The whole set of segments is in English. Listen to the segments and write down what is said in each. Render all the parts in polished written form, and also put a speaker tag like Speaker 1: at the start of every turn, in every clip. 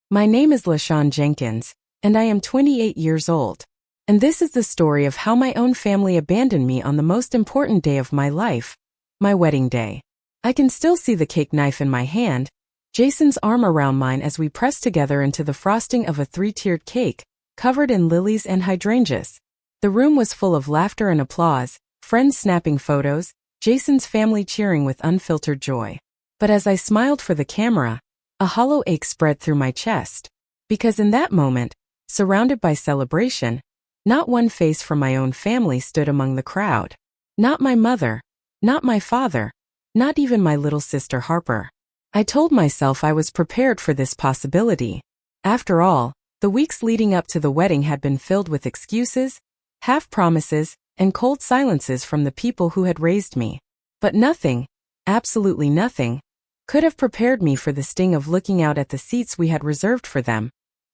Speaker 1: My name is Lashawn Jenkins, and I am 28 years old. And this is the story of how my own family abandoned me on the most important day of my life, my wedding day. I can still see the cake knife in my hand, Jason's arm around mine as we pressed together into the frosting of a three-tiered cake, covered in lilies and hydrangeas. The room was full of laughter and applause, friends snapping photos, Jason's family cheering with unfiltered joy. But as I smiled for the camera, a hollow ache spread through my chest. Because in that moment, surrounded by celebration, not one face from my own family stood among the crowd. Not my mother, not my father, not even my little sister Harper. I told myself I was prepared for this possibility. After all, the weeks leading up to the wedding had been filled with excuses, half-promises, and cold silences from the people who had raised me. But nothing, absolutely nothing, could have prepared me for the sting of looking out at the seats we had reserved for them,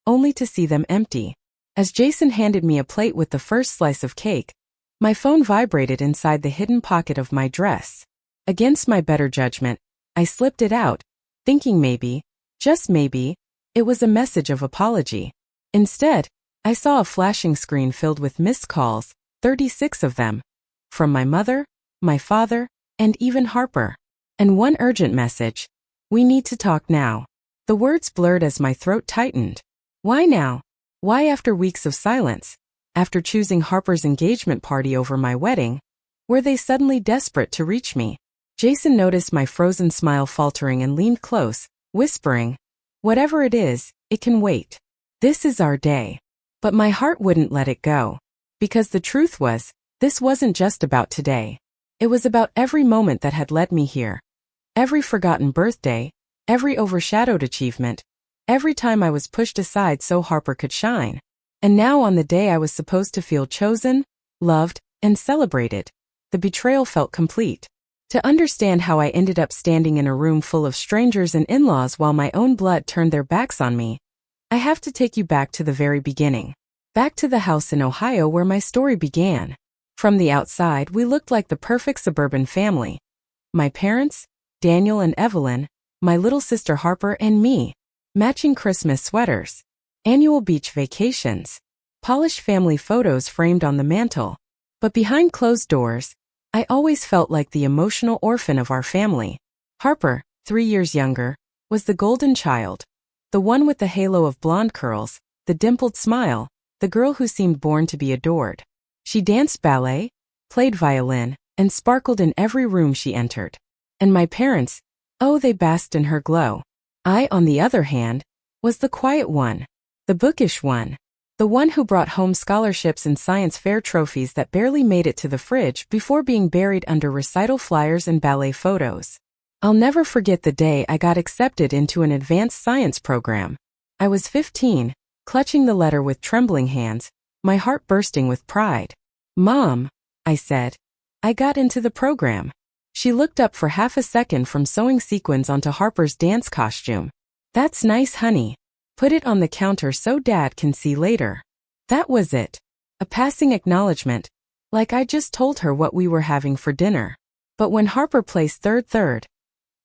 Speaker 1: only to see them empty. As Jason handed me a plate with the first slice of cake, my phone vibrated inside the hidden pocket of my dress. Against my better judgment, I slipped it out, thinking maybe, just maybe, it was a message of apology. Instead, I saw a flashing screen filled with missed calls, 36 of them, from my mother, my father, and even Harper. And one urgent message: "We need to talk now." The words blurred as my throat tightened. Why now? Why after weeks of silence? After choosing Harper's engagement party over my wedding? Were they suddenly desperate to reach me? Jason noticed my frozen smile faltering and leaned close, whispering, "Whatever it is, it can wait. This is our day." But my heart wouldn't let it go. Because the truth was, this wasn't just about today. It was about every moment that had led me here. Every forgotten birthday, every overshadowed achievement, every time I was pushed aside so Harper could shine. And now on the day I was supposed to feel chosen, loved, and celebrated, the betrayal felt complete. To understand how I ended up standing in a room full of strangers and in-laws while my own blood turned their backs on me, I have to take you back to the very beginning. Back to the house in Ohio where my story began. From the outside, we looked like the perfect suburban family. My parents, Daniel and Evelyn, my little sister Harper and me, matching Christmas sweaters, annual beach vacations, polished family photos framed on the mantle. But behind closed doors, I always felt like the emotional orphan of our family. Harper, 3 years younger, was the golden child, the one with the halo of blonde curls, the dimpled smile, the girl who seemed born to be adored. She danced ballet, played violin, and sparkled in every room she entered. And my parents, oh, they basked in her glow. I, on the other hand, was the quiet one, the bookish one, the one who brought home scholarships and science fair trophies that barely made it to the fridge before being buried under recital flyers and ballet photos. I'll never forget the day I got accepted into an advanced science program. I was 15, clutching the letter with trembling hands, my heart bursting with pride. "Mom," I said, "I got into the program." She looked up for half a second from sewing sequins onto Harper's dance costume. "That's nice, honey. Put it on the counter so Dad can see later." That was it. A passing acknowledgement, like I just told her what we were having for dinner. But when Harper placed third,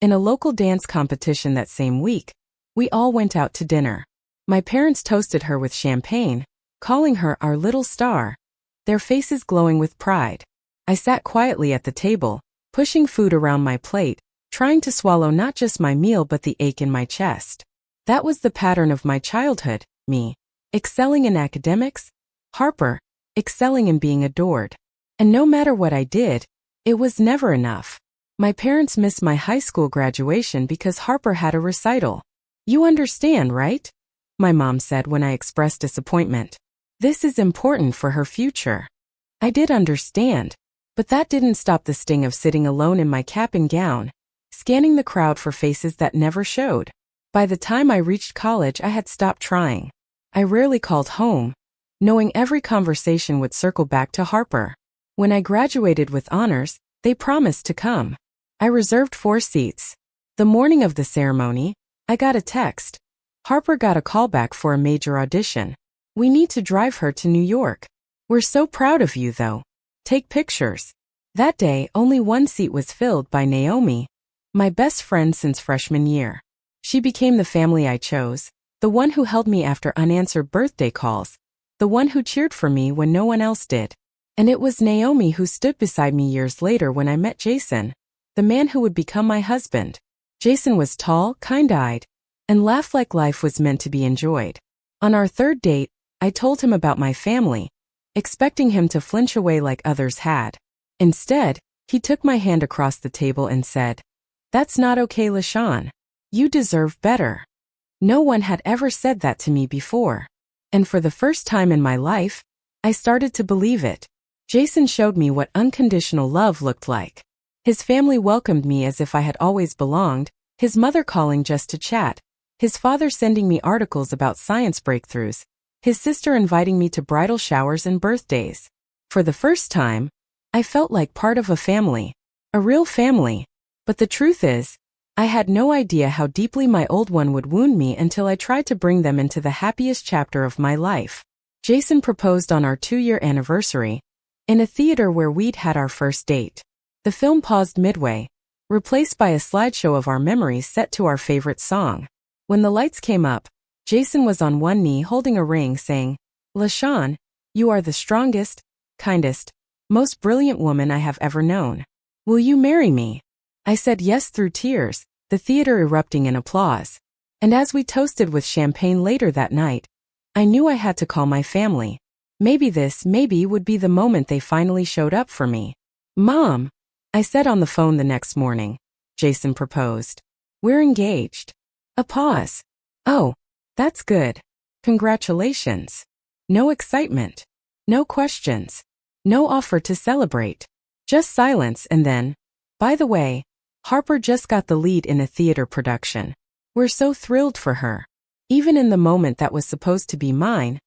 Speaker 1: in a local dance competition that same week, we all went out to dinner. My parents toasted her with champagne, calling her our little star, their faces glowing with pride. I sat quietly at the table, pushing food around my plate, trying to swallow not just my meal but the ache in my chest. That was the pattern of my childhood, me, excelling in academics, Harper, excelling in being adored. And no matter what I did, it was never enough. My parents missed my high school graduation because Harper had a recital. "You understand, right?" my mom said when I expressed disappointment. "This is important for her future." I did understand, but that didn't stop the sting of sitting alone in my cap and gown, scanning the crowd for faces that never showed. By the time I reached college, I had stopped trying. I rarely called home, knowing every conversation would circle back to Harper. When I graduated with honors, they promised to come. I reserved 4 seats. The morning of the ceremony, I got a text. Harper got a call back for a major audition. "We need to drive her to New York. We're so proud of you, though. Take pictures." That day, only one seat was filled by Naomi, my best friend since freshman year. She became the family I chose, The one who held me after unanswered birthday calls. The one who cheered for me when no one else did. And it was Naomi who stood beside me years later when I met Jason, the man who would become my husband. Jason was tall, kind-eyed, and laughed like life was meant to be enjoyed. On our third date, I told him about my family, expecting him to flinch away like others had. Instead, he took my hand across the table and said, "That's not okay, Lashawn. You deserve better." No one had ever said that to me before. And for the first time in my life, I started to believe it. Jason showed me what unconditional love looked like. His family welcomed me as if I had always belonged, his mother calling just to chat, his father sending me articles about science breakthroughs, his sister inviting me to bridal showers and birthdays. For the first time, I felt like part of a family, a real family. But the truth is, I had no idea how deeply my old one would wound me until I tried to bring them into the happiest chapter of my life. Jason proposed on our 2-year anniversary, in a theater where we'd had our first date. The film paused midway, replaced by a slideshow of our memories set to our favorite song. When the lights came up, Jason was on one knee holding a ring saying, "Lashawn, you are the strongest, kindest, most brilliant woman I have ever known. Will you marry me?" I said yes through tears, the theater erupting in applause. And as we toasted with champagne later that night, I knew I had to call my family. Maybe would be the moment they finally showed up for me. "Mom," I said on the phone the next morning, Jason proposed. "We're engaged." A pause. "Oh, that's good. Congratulations." No excitement. No questions. No offer to celebrate. Just silence and then, "By the way, Harper just got the lead in a theater production. We're so thrilled for her." Even in the moment that was supposed to be mine,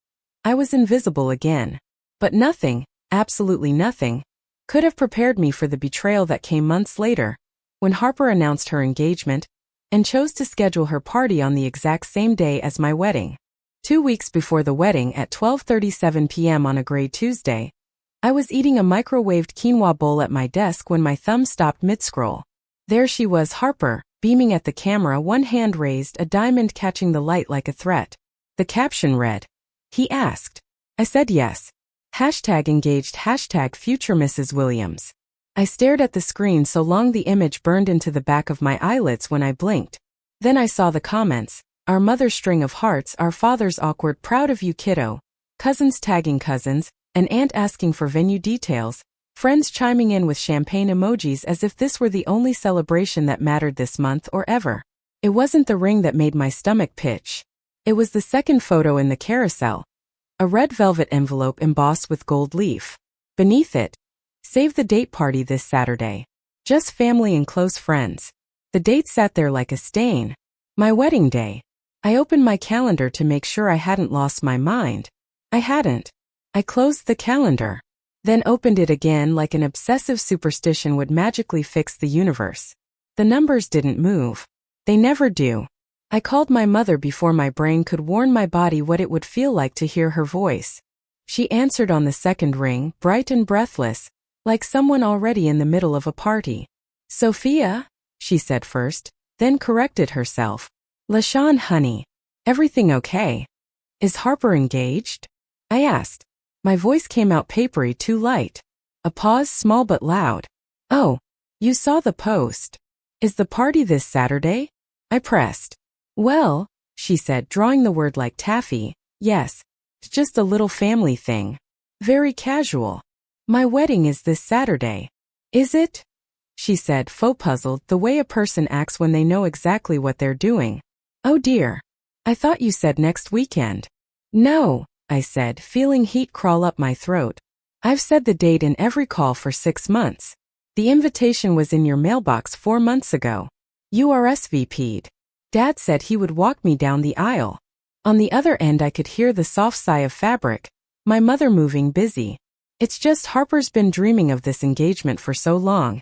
Speaker 1: I was invisible again. But nothing, absolutely nothing, could have prepared me for the betrayal that came months later, when Harper announced her engagement and chose to schedule her party on the exact same day as my wedding. 2 weeks before the wedding at 12:37 p.m. on a gray Tuesday, I was eating a microwaved quinoa bowl at my desk when my thumb stopped mid-scroll. There she was, Harper, beaming at the camera, one hand raised, a diamond catching the light like a threat. The caption read, "He asked." I said yes. #engaged, #future Mrs. Williams. I stared at the screen so long the image burned into the back of my eyelids when I blinked. Then I saw the comments. Our mother's string of hearts, our father's awkward "proud of you kiddo," cousins tagging cousins, an aunt asking for venue details, friends chiming in with champagne emojis as if this were the only celebration that mattered this month or ever. It wasn't the ring that made my stomach pitch. It was the second photo in the carousel. A red velvet envelope embossed with gold leaf. Beneath it, "Save the date party this Saturday. Just family and close friends." The date sat there like a stain. My wedding day. I opened my calendar to make sure I hadn't lost my mind. I hadn't. I closed the calendar, then opened it again like an obsessive superstition would magically fix the universe. The numbers didn't move. They never do. I called my mother before my brain could warn my body what it would feel like to hear her voice. She answered on the second ring, bright and breathless, like someone already in the middle of a party. "Sophia," she said first, then corrected herself. "Lashawn, honey. Everything okay? Is Harper engaged?" I asked. My voice came out papery, too light. A pause, small but loud. "Oh, you saw the post. Is the party this Saturday?" I pressed. "Well," she said, drawing the word like taffy, "yes. It's just a little family thing. Very casual." "My wedding is this Saturday." "Is it?" she said, faux puzzled, the way a person acts when they know exactly what they're doing. "Oh dear. I thought you said next weekend." "No," I said, feeling heat crawl up my throat. "I've said the date in every call for 6 months. The invitation was in your mailbox 4 months ago. You RSVP'd. Dad said he would walk me down the aisle." On the other end I could hear the soft sigh of fabric, my mother moving busy. "It's just Harper's been dreaming of this engagement for so long.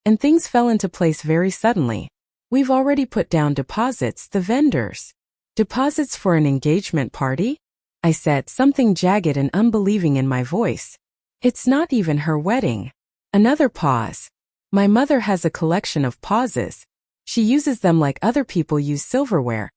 Speaker 1: And things fell into place very suddenly. We've already put down deposits, the vendors." "Deposits for an engagement party?" I said, something jagged and unbelieving in my voice. "It's not even her wedding." Another pause. My mother has a collection of pauses. She uses them like other people use silverware.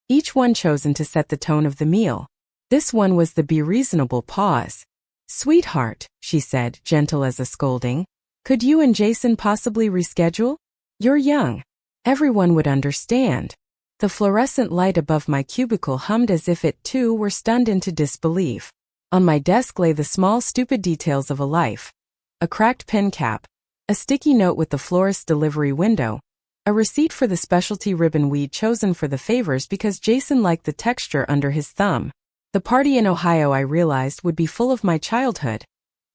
Speaker 1: each one chosen to set the tone of the meal. This one was the be reasonable pause. "Sweetheart," she said, gentle as a scolding, "could you and Jason possibly reschedule? You're young. Everyone would understand." The fluorescent light above my cubicle hummed as if it, too, were stunned into disbelief. On my desk lay the small, stupid details of a life. A cracked pen cap, a sticky note with the florist's delivery window, a receipt for the specialty ribbon we'd chosen for the favors because Jason liked the texture under his thumb. The party in Ohio, I realized, would be full of my childhood.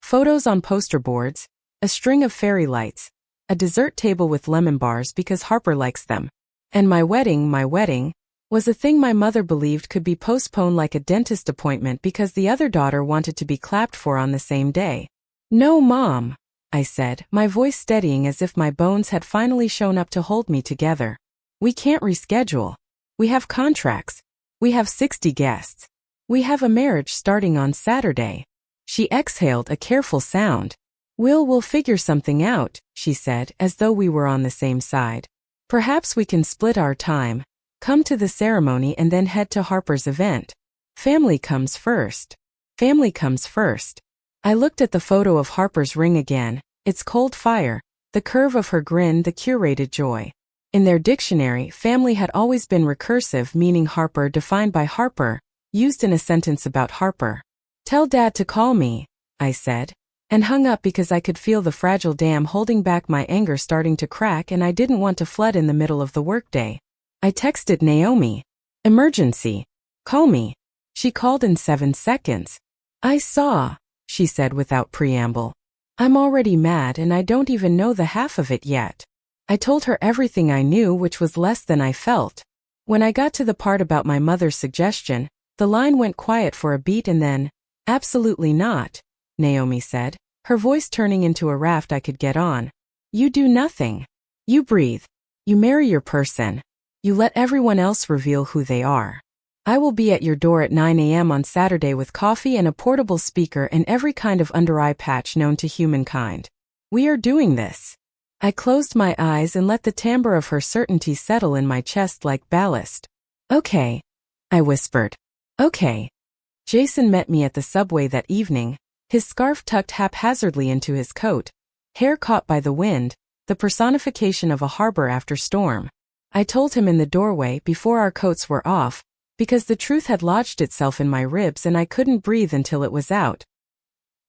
Speaker 1: Photos on poster boards, a string of fairy lights, a dessert table with lemon bars because Harper likes them. And my wedding, was a thing my mother believed could be postponed like a dentist appointment because the other daughter wanted to be clapped for on the same day. "No, Mom," I said, my voice steadying as if my bones had finally shown up to hold me together. "We can't reschedule. We have contracts. We have 60 guests. We have a marriage starting on Saturday." She exhaled a careful sound. We'll figure something out," she said, as though we were on the same side. "Perhaps we can split our time, come to the ceremony and then head to Harper's event. Family comes first. Family comes first." I looked at the photo of Harper's ring again, its cold fire, the curve of her grin, the curated joy. In their dictionary, family had always been recursive, meaning Harper defined by Harper, used in a sentence about Harper. "Tell Dad to call me," I said, and hung up because I could feel the fragile dam holding back my anger starting to crack and I didn't want to flood in the middle of the workday. I texted Naomi. "Emergency. Call me." She called in 7 seconds. "I saw," she said without preamble. "I'm already mad and I don't even know the half of it yet." I told her everything I knew, which was less than I felt. When I got to the part about my mother's suggestion, the line went quiet for a beat and then, "Absolutely not," Naomi said, her voice turning into a raft I could get on. "You do nothing. You breathe. You marry your person. You let everyone else reveal who they are. I will be at your door at 9 a.m. on Saturday with coffee and a portable speaker and every kind of under-eye patch known to humankind. We are doing this." I closed my eyes and let the timbre of her certainty settle in my chest like ballast. "Okay," I whispered. "Okay." Jason met me at the subway that evening, his scarf tucked haphazardly into his coat, hair caught by the wind, the personification of a harbor after storm. I told him in the doorway before our coats were off, because the truth had lodged itself in my ribs and I couldn't breathe until it was out.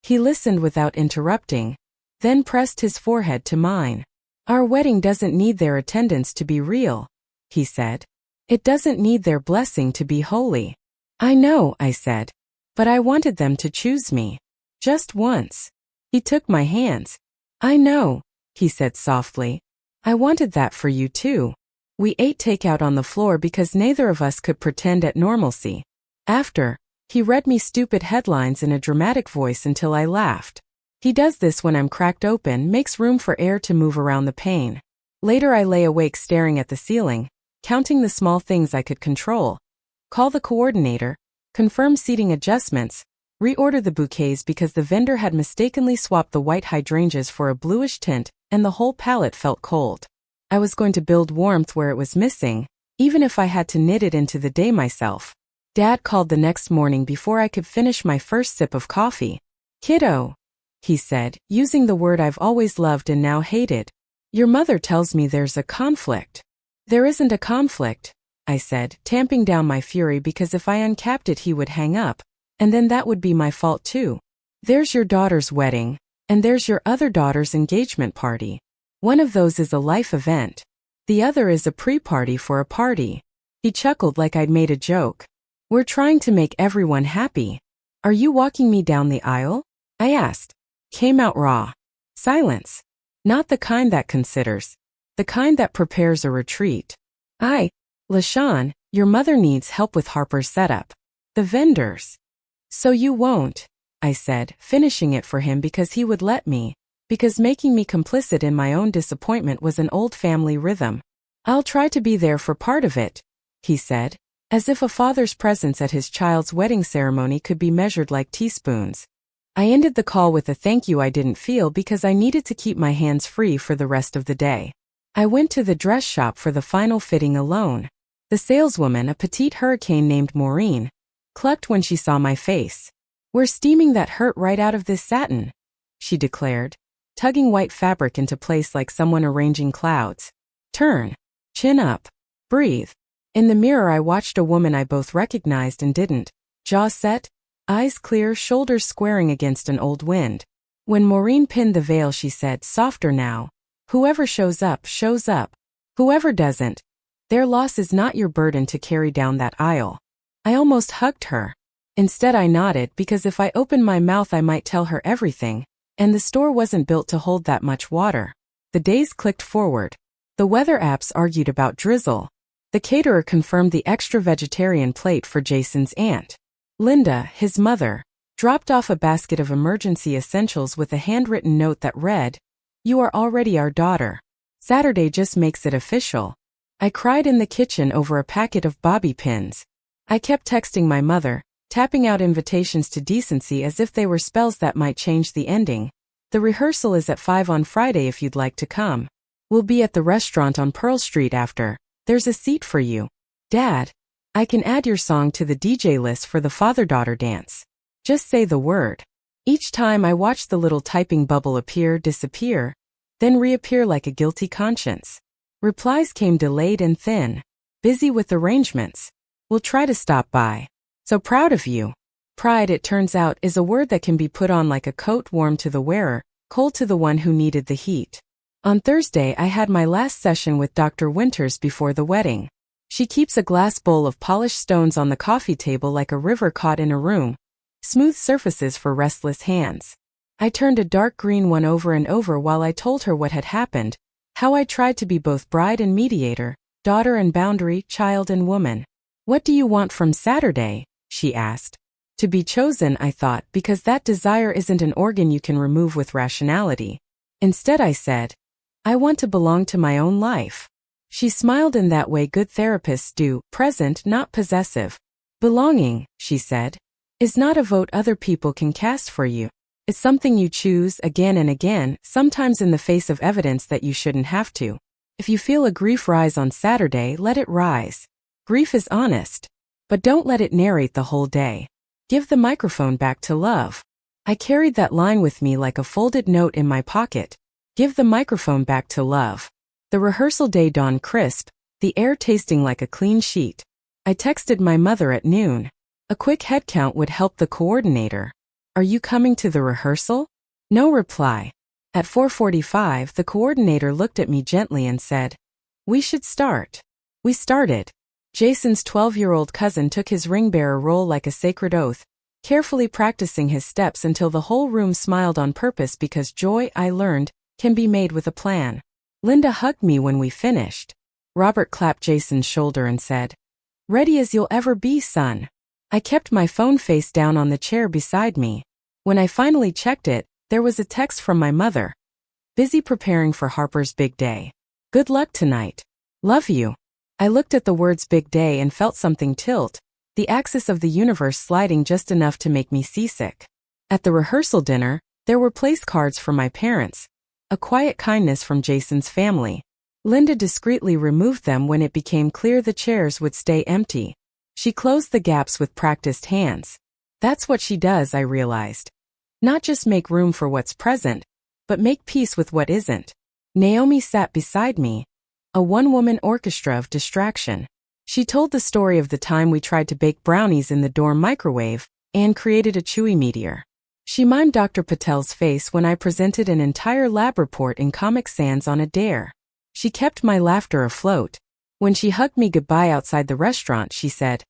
Speaker 1: He listened without interrupting, then pressed his forehead to mine. "Our wedding doesn't need their attendance to be real," he said. "It doesn't need their blessing to be holy." "I know," I said, "but I wanted them to choose me. Just once." He took my hands. "I know," he said softly. "I wanted that for you too." We ate takeout on the floor because neither of us could pretend at normalcy. After, he read me stupid headlines in a dramatic voice until I laughed. He does this when I'm cracked open, makes room for air to move around the pane. Later I lay awake staring at the ceiling, counting the small things I could control. Call the coordinator, confirm seating adjustments, reorder the bouquets because the vendor had mistakenly swapped the white hydrangeas for a bluish tint, and the whole palette felt cold. I was going to build warmth where it was missing, even if I had to knit it into the day myself. Dad called the next morning before I could finish my first sip of coffee. "Kiddo," he said, using the word I've always loved and now hated. "Your mother tells me there's a conflict." "There isn't a conflict," I said, tamping down my fury because if I uncapped it he would hang up, and then that would be my fault too. "There's your daughter's wedding, and there's your other daughter's engagement party. One of those is a life event. The other is a pre-party for a party." He chuckled like I'd made a joke. "We're trying to make everyone happy. Are you walking me down the aisle?" I asked. Came out raw. Silence. Not the kind that considers. The kind that prepares a retreat. Lashawn, your mother needs help with Harper's setup. The vendors." "So you won't," I said, finishing it for him because he would let me, because making me complicit in my own disappointment was an old family rhythm. "I'll try to be there for part of it," he said, as if a father's presence at his child's wedding ceremony could be measured like teaspoons. I ended the call with a thank you I didn't feel because I needed to keep my hands free for the rest of the day. I went to the dress shop for the final fitting alone. The saleswoman, a petite hurricane named Maureen, clucked when she saw my face. "We're steaming that hurt right out of this satin," she declared, tugging white fabric into place like someone arranging clouds. "Turn. Chin up. Breathe." In the mirror I watched a woman I both recognized and didn't, jaw set, eyes clear, shoulders squaring against an old wind. When Maureen pinned the veil she said, "Softer now. Whoever shows up, shows up. Whoever doesn't, their loss is not your burden to carry down that aisle." I almost hugged her. Instead I nodded because if I opened my mouth I might tell her everything, and the store wasn't built to hold that much water. The days clicked forward. The weather apps argued about drizzle. The caterer confirmed the extra vegetarian plate for Jason's aunt. Linda, his mother, dropped off a basket of emergency essentials with a handwritten note that read, "You are already our daughter. Saturday just makes it official." I cried in the kitchen over a packet of bobby pins. I kept texting my mother, tapping out invitations to decency as if they were spells that might change the ending. "The rehearsal is at 5 on Friday if you'd like to come. We'll be at the restaurant on Pearl Street after. There's a seat for you. Dad, I can add your song to the DJ list for the father-daughter dance. Just say the word." Each time I watched the little typing bubble appear, disappear, then reappear like a guilty conscience. Replies came delayed and thin. "Busy with arrangements. We'll try to stop by. So proud of you." Pride, it turns out, is a word that can be put on like a coat, warm to the wearer, cold to the one who needed the heat. On Thursday I had my last session with Dr. Winters before the wedding. She keeps a glass bowl of polished stones on the coffee table like a river caught in a room, smooth surfaces for restless hands. I turned a dark green one over and over while I told her what had happened, how I tried to be both bride and mediator, daughter and boundary, child and woman. "What do you want from Saturday?" she asked. To be chosen, I thought, because that desire isn't an organ you can remove with rationality. Instead I said, "I want to belong to my own life." She smiled in that way good therapists do, present, not possessive. "Belonging," she said, "is not a vote other people can cast for you. It's something you choose again and again, sometimes in the face of evidence that you shouldn't have to. If you feel a grief rise on Saturday, let it rise. Grief is honest. But don't let it narrate the whole day. Give the microphone back to love." I carried that line with me like a folded note in my pocket. Give the microphone back to love. The rehearsal day dawned crisp, the air tasting like a clean sheet. I texted my mother at noon. A quick head count would help the coordinator. "Are you coming to the rehearsal?" No reply. At 4:45, the coordinator looked at me gently and said, "We should start." We started. Jason's 12-year-old cousin took his ring-bearer role like a sacred oath, carefully practicing his steps until the whole room smiled on purpose because joy, I learned, can be made with a plan. Linda hugged me when we finished. Robert clapped Jason's shoulder and said, "Ready as you'll ever be, son." I kept my phone face down on the chair beside me. When I finally checked it, there was a text from my mother. "Busy preparing for Harper's big day. Good luck tonight. Love you." I looked at the words big day and felt something tilt, the axis of the universe sliding just enough to make me seasick. At the rehearsal dinner, there were place cards for my parents, a quiet kindness from Jason's family. Linda discreetly removed them when it became clear the chairs would stay empty. She closed the gaps with practiced hands. That's what she does, I realized. Not just make room for what's present, but make peace with what isn't. Naomi sat beside me, a one-woman orchestra of distraction. She told the story of the time we tried to bake brownies in the dorm microwave and created a chewy meteor. She mimed Dr. Patel's face when I presented an entire lab report in Comic Sans on a dare. She kept my laughter afloat. When she hugged me goodbye outside the restaurant, she said,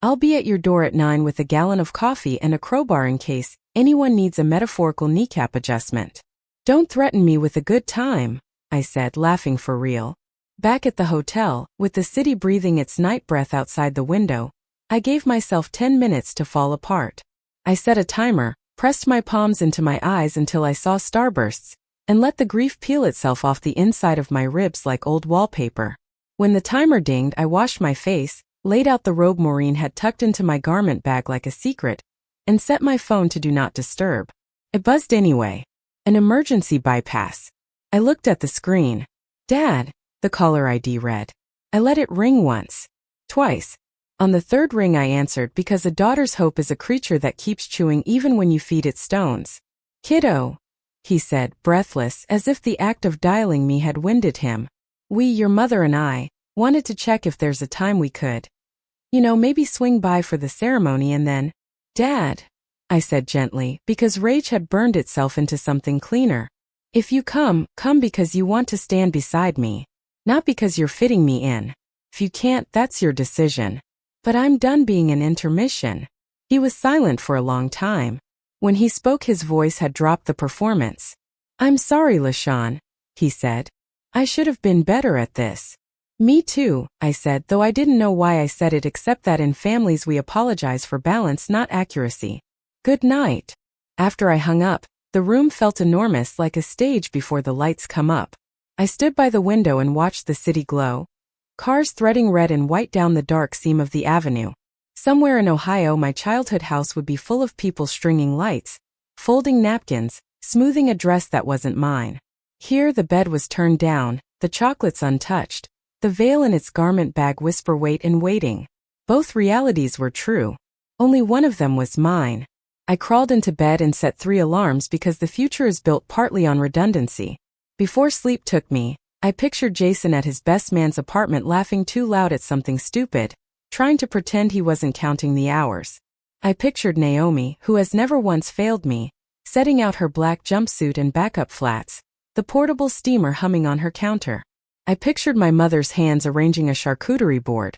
Speaker 1: "I'll be at your door at 9 with a gallon of coffee and a crowbar in case anyone needs a metaphorical kneecap adjustment." "Don't threaten me with a good time," I said, laughing for real. Back at the hotel, with the city breathing its night breath outside the window, I gave myself 10 minutes to fall apart. I set a timer, pressed my palms into my eyes until I saw starbursts, and let the grief peel itself off the inside of my ribs like old wallpaper. When the timer dinged, I washed my face, laid out the robe Maureen had tucked into my garment bag like a secret, and set my phone to do not disturb. It buzzed anyway. An emergency bypass. I looked at the screen. "Dad," the caller ID read. I let it ring once. Twice. On the third ring I answered because a daughter's hope is a creature that keeps chewing even when you feed it stones. Kiddo, he said, breathless, as if the act of dialing me had winded him. Your mother and I, wanted to check if there's a time we could. Maybe swing by for the ceremony and then… Dad, I said gently, because rage had burned itself into something cleaner. If you come because you want to stand beside me. Not because you're fitting me in. If you can't, that's your decision. But I'm done being an intermission. He was silent for a long time. When he spoke, his voice had dropped the performance. I'm sorry, Lashawn, he said. I should have been better at this. Me too, I said, though I didn't know why I said it except that in families we apologize for balance, not accuracy. Good night. After I hung up, the room felt enormous, like a stage before the lights come up. I stood by the window and watched the city glow. Cars threading red and white down the dark seam of the avenue. Somewhere in Ohio, my childhood house would be full of people stringing lights, folding napkins, smoothing a dress that wasn't mine. Here the bed was turned down, the chocolates untouched, the veil in its garment bag whisper wait and waiting. Both realities were true. Only one of them was mine. I crawled into bed and set 3 alarms because the future is built partly on redundancy. Before sleep took me, I pictured Jason at his best man's apartment laughing too loud at something stupid, trying to pretend he wasn't counting the hours. I pictured Naomi, who has never once failed me, setting out her black jumpsuit and backup flats, the portable steamer humming on her counter. I pictured my mother's hands arranging a charcuterie board,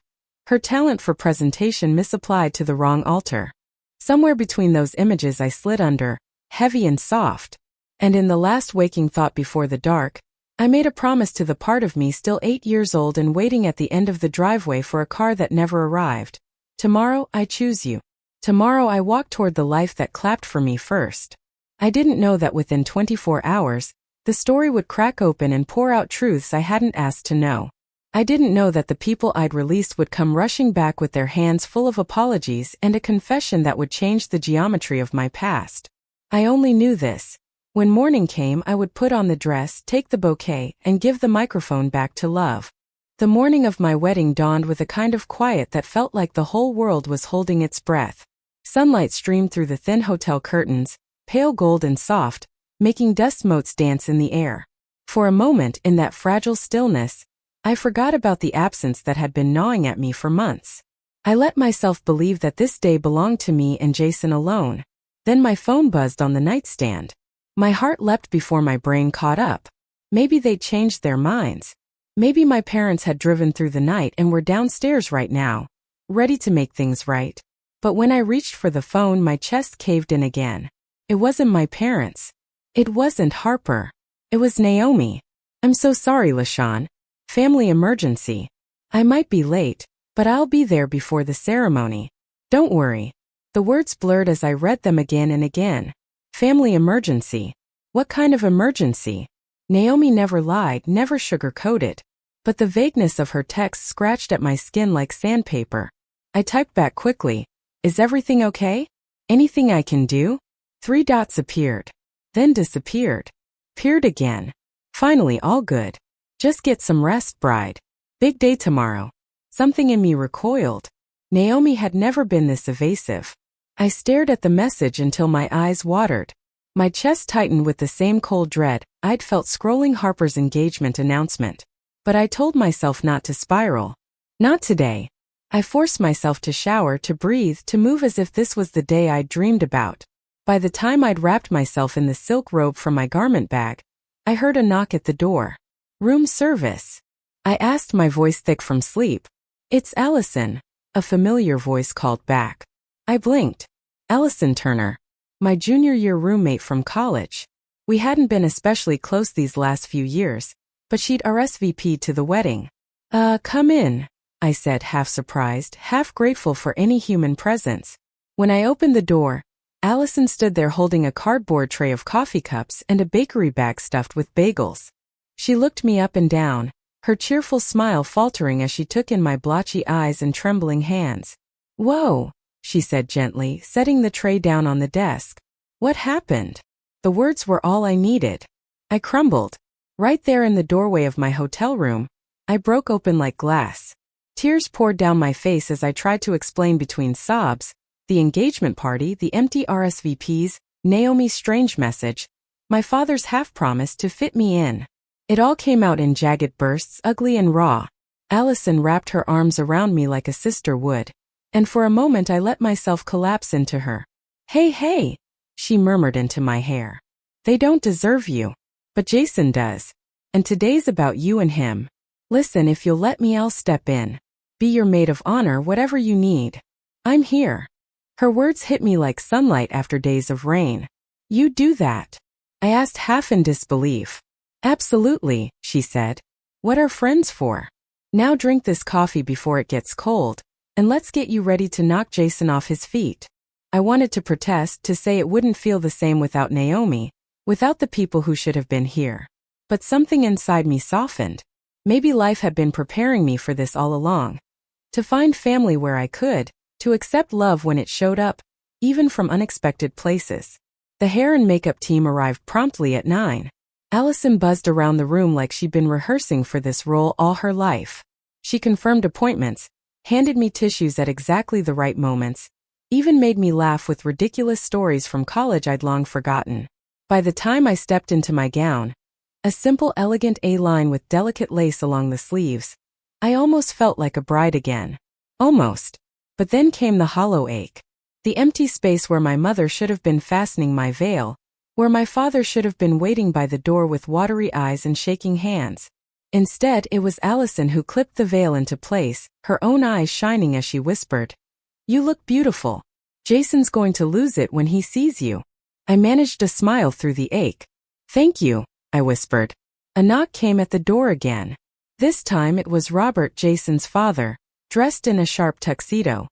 Speaker 1: her talent for presentation misapplied to the wrong altar. Somewhere between those images I slid under, heavy and soft. And in the last waking thought before the dark, I made a promise to the part of me still 8 years old and waiting at the end of the driveway for a car that never arrived. Tomorrow, I choose you. Tomorrow I walk toward the life that clapped for me first. I didn't know that within 24 hours, the story would crack open and pour out truths I hadn't asked to know. I didn't know that the people I'd released would come rushing back with their hands full of apologies and a confession that would change the geometry of my past. I only knew this. When morning came, I would put on the dress, take the bouquet, and give the microphone back to love. The morning of my wedding dawned with a kind of quiet that felt like the whole world was holding its breath. Sunlight streamed through the thin hotel curtains, pale gold and soft, making dust motes dance in the air. For a moment, in that fragile stillness, I forgot about the absence that had been gnawing at me for months. I let myself believe that this day belonged to me and Jason alone. Then my phone buzzed on the nightstand. My heart leapt before my brain caught up. Maybe they'd changed their minds. Maybe my parents had driven through the night and were downstairs right now, ready to make things right. But when I reached for the phone, my chest caved in again. It wasn't my parents. It wasn't Harper. It was Naomi. I'm so sorry, Lashawn. Family emergency. I might be late, but I'll be there before the ceremony. Don't worry. The words blurred as I read them again and again. Family emergency. What kind of emergency? Naomi never lied, never sugarcoated. But the vagueness of her text scratched at my skin like sandpaper. I typed back quickly. Is everything okay? Anything I can do? 3 dots appeared. Then disappeared. Appeared again. Finally, all good. Just get some rest, bride. Big day tomorrow. Something in me recoiled. Naomi had never been this evasive. I stared at the message until my eyes watered. My chest tightened with the same cold dread I'd felt scrolling Harper's engagement announcement. But I told myself not to spiral. Not today. I forced myself to shower, to breathe, to move as if this was the day I'd dreamed about. By the time I'd wrapped myself in the silk robe from my garment bag, I heard a knock at the door. Room service. I asked, my voice thick from sleep. It's Allison, a familiar voice called back. I blinked. Allison Turner, my junior year roommate from college. We hadn't been especially close these last few years, but she'd RSVP'd to the wedding. Come in, I said, half surprised, half grateful for any human presence. When I opened the door, Allison stood there holding a cardboard tray of coffee cups and a bakery bag stuffed with bagels. She looked me up and down, her cheerful smile faltering as she took in my blotchy eyes and trembling hands. Whoa, she said gently, setting the tray down on the desk. What happened? The words were all I needed. I crumbled. Right there in the doorway of my hotel room, I broke open like glass. Tears poured down my face as I tried to explain between sobs, the engagement party, the empty RSVPs, Naomi's strange message, my father's half-promise to fit me in. It all came out in jagged bursts, ugly and raw. Allison wrapped her arms around me like a sister would, and for a moment I let myself collapse into her. Hey, she murmured into my hair. They don't deserve you. But Jason does. And today's about you and him. Listen, if you'll let me, I'll step in. Be your maid of honor, whatever you need. I'm here. Her words hit me like sunlight after days of rain. You do that? I asked, half in disbelief. Absolutely, she said. What are friends for? Now drink this coffee before it gets cold, and let's get you ready to knock Jason off his feet. I wanted to protest, to say it wouldn't feel the same without Naomi, without the people who should have been here. But something inside me softened. Maybe life had been preparing me for this all along. To find family where I could, to accept love when it showed up, even from unexpected places. The hair and makeup team arrived promptly at 9. Allison buzzed around the room like she'd been rehearsing for this role all her life. She confirmed appointments, handed me tissues at exactly the right moments, even made me laugh with ridiculous stories from college I'd long forgotten. By the time I stepped into my gown, a simple, elegant A-line with delicate lace along the sleeves, I almost felt like a bride again. Almost. But then came the hollow ache. The empty space where my mother should have been fastening my veil, where my father should have been waiting by the door with watery eyes and shaking hands. Instead, it was Allison who clipped the veil into place, her own eyes shining as she whispered, "You look beautiful. Jason's going to lose it when he sees you." I managed a smile through the ache. "Thank you," I whispered. A knock came at the door again. This time it was Robert, Jason's father, dressed in a sharp tuxedo.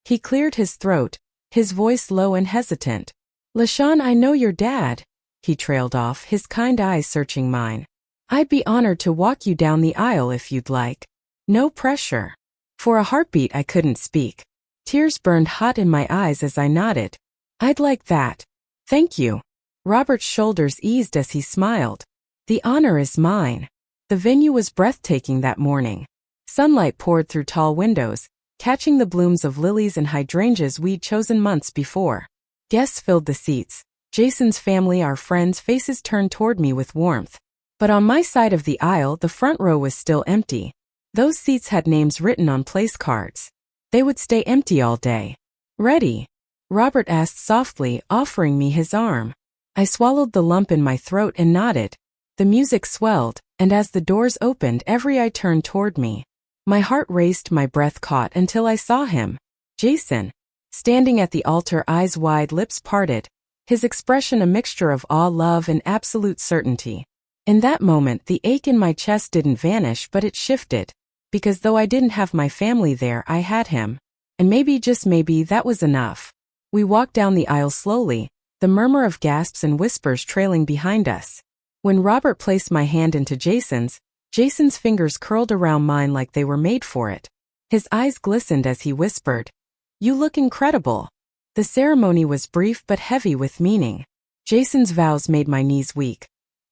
Speaker 1: He cleared his throat, his voice low and hesitant. "Lashawn, I know your dad," he trailed off, his kind eyes searching mine. "I'd be honored to walk you down the aisle if you'd like. No pressure." For a heartbeat I couldn't speak. Tears burned hot in my eyes as I nodded. "I'd like that. Thank you." Robert's shoulders eased as he smiled. "The honor is mine." The venue was breathtaking that morning. Sunlight poured through tall windows, catching the blooms of lilies and hydrangeas we'd chosen months before. Guests filled the seats. Jason's family, our friends, faces turned toward me with warmth. But on my side of the aisle, the front row was still empty. Those seats had names written on place cards. They would stay empty all day. "Ready?" Robert asked softly, offering me his arm. I swallowed the lump in my throat and nodded. The music swelled, and as the doors opened, every eye turned toward me. My heart raced, my breath caught until I saw him. Jason. Standing at the altar, eyes wide, lips parted. His expression a mixture of awe, love, and absolute certainty. In that moment, the ache in my chest didn't vanish, but it shifted. Because though I didn't have my family there, I had him. And maybe, just maybe, that was enough. We walked down the aisle slowly, the murmur of gasps and whispers trailing behind us. When Robert placed my hand into Jason's fingers curled around mine like they were made for it. His eyes glistened as he whispered, "You look incredible." The ceremony was brief but heavy with meaning. Jason's vows made my knees weak.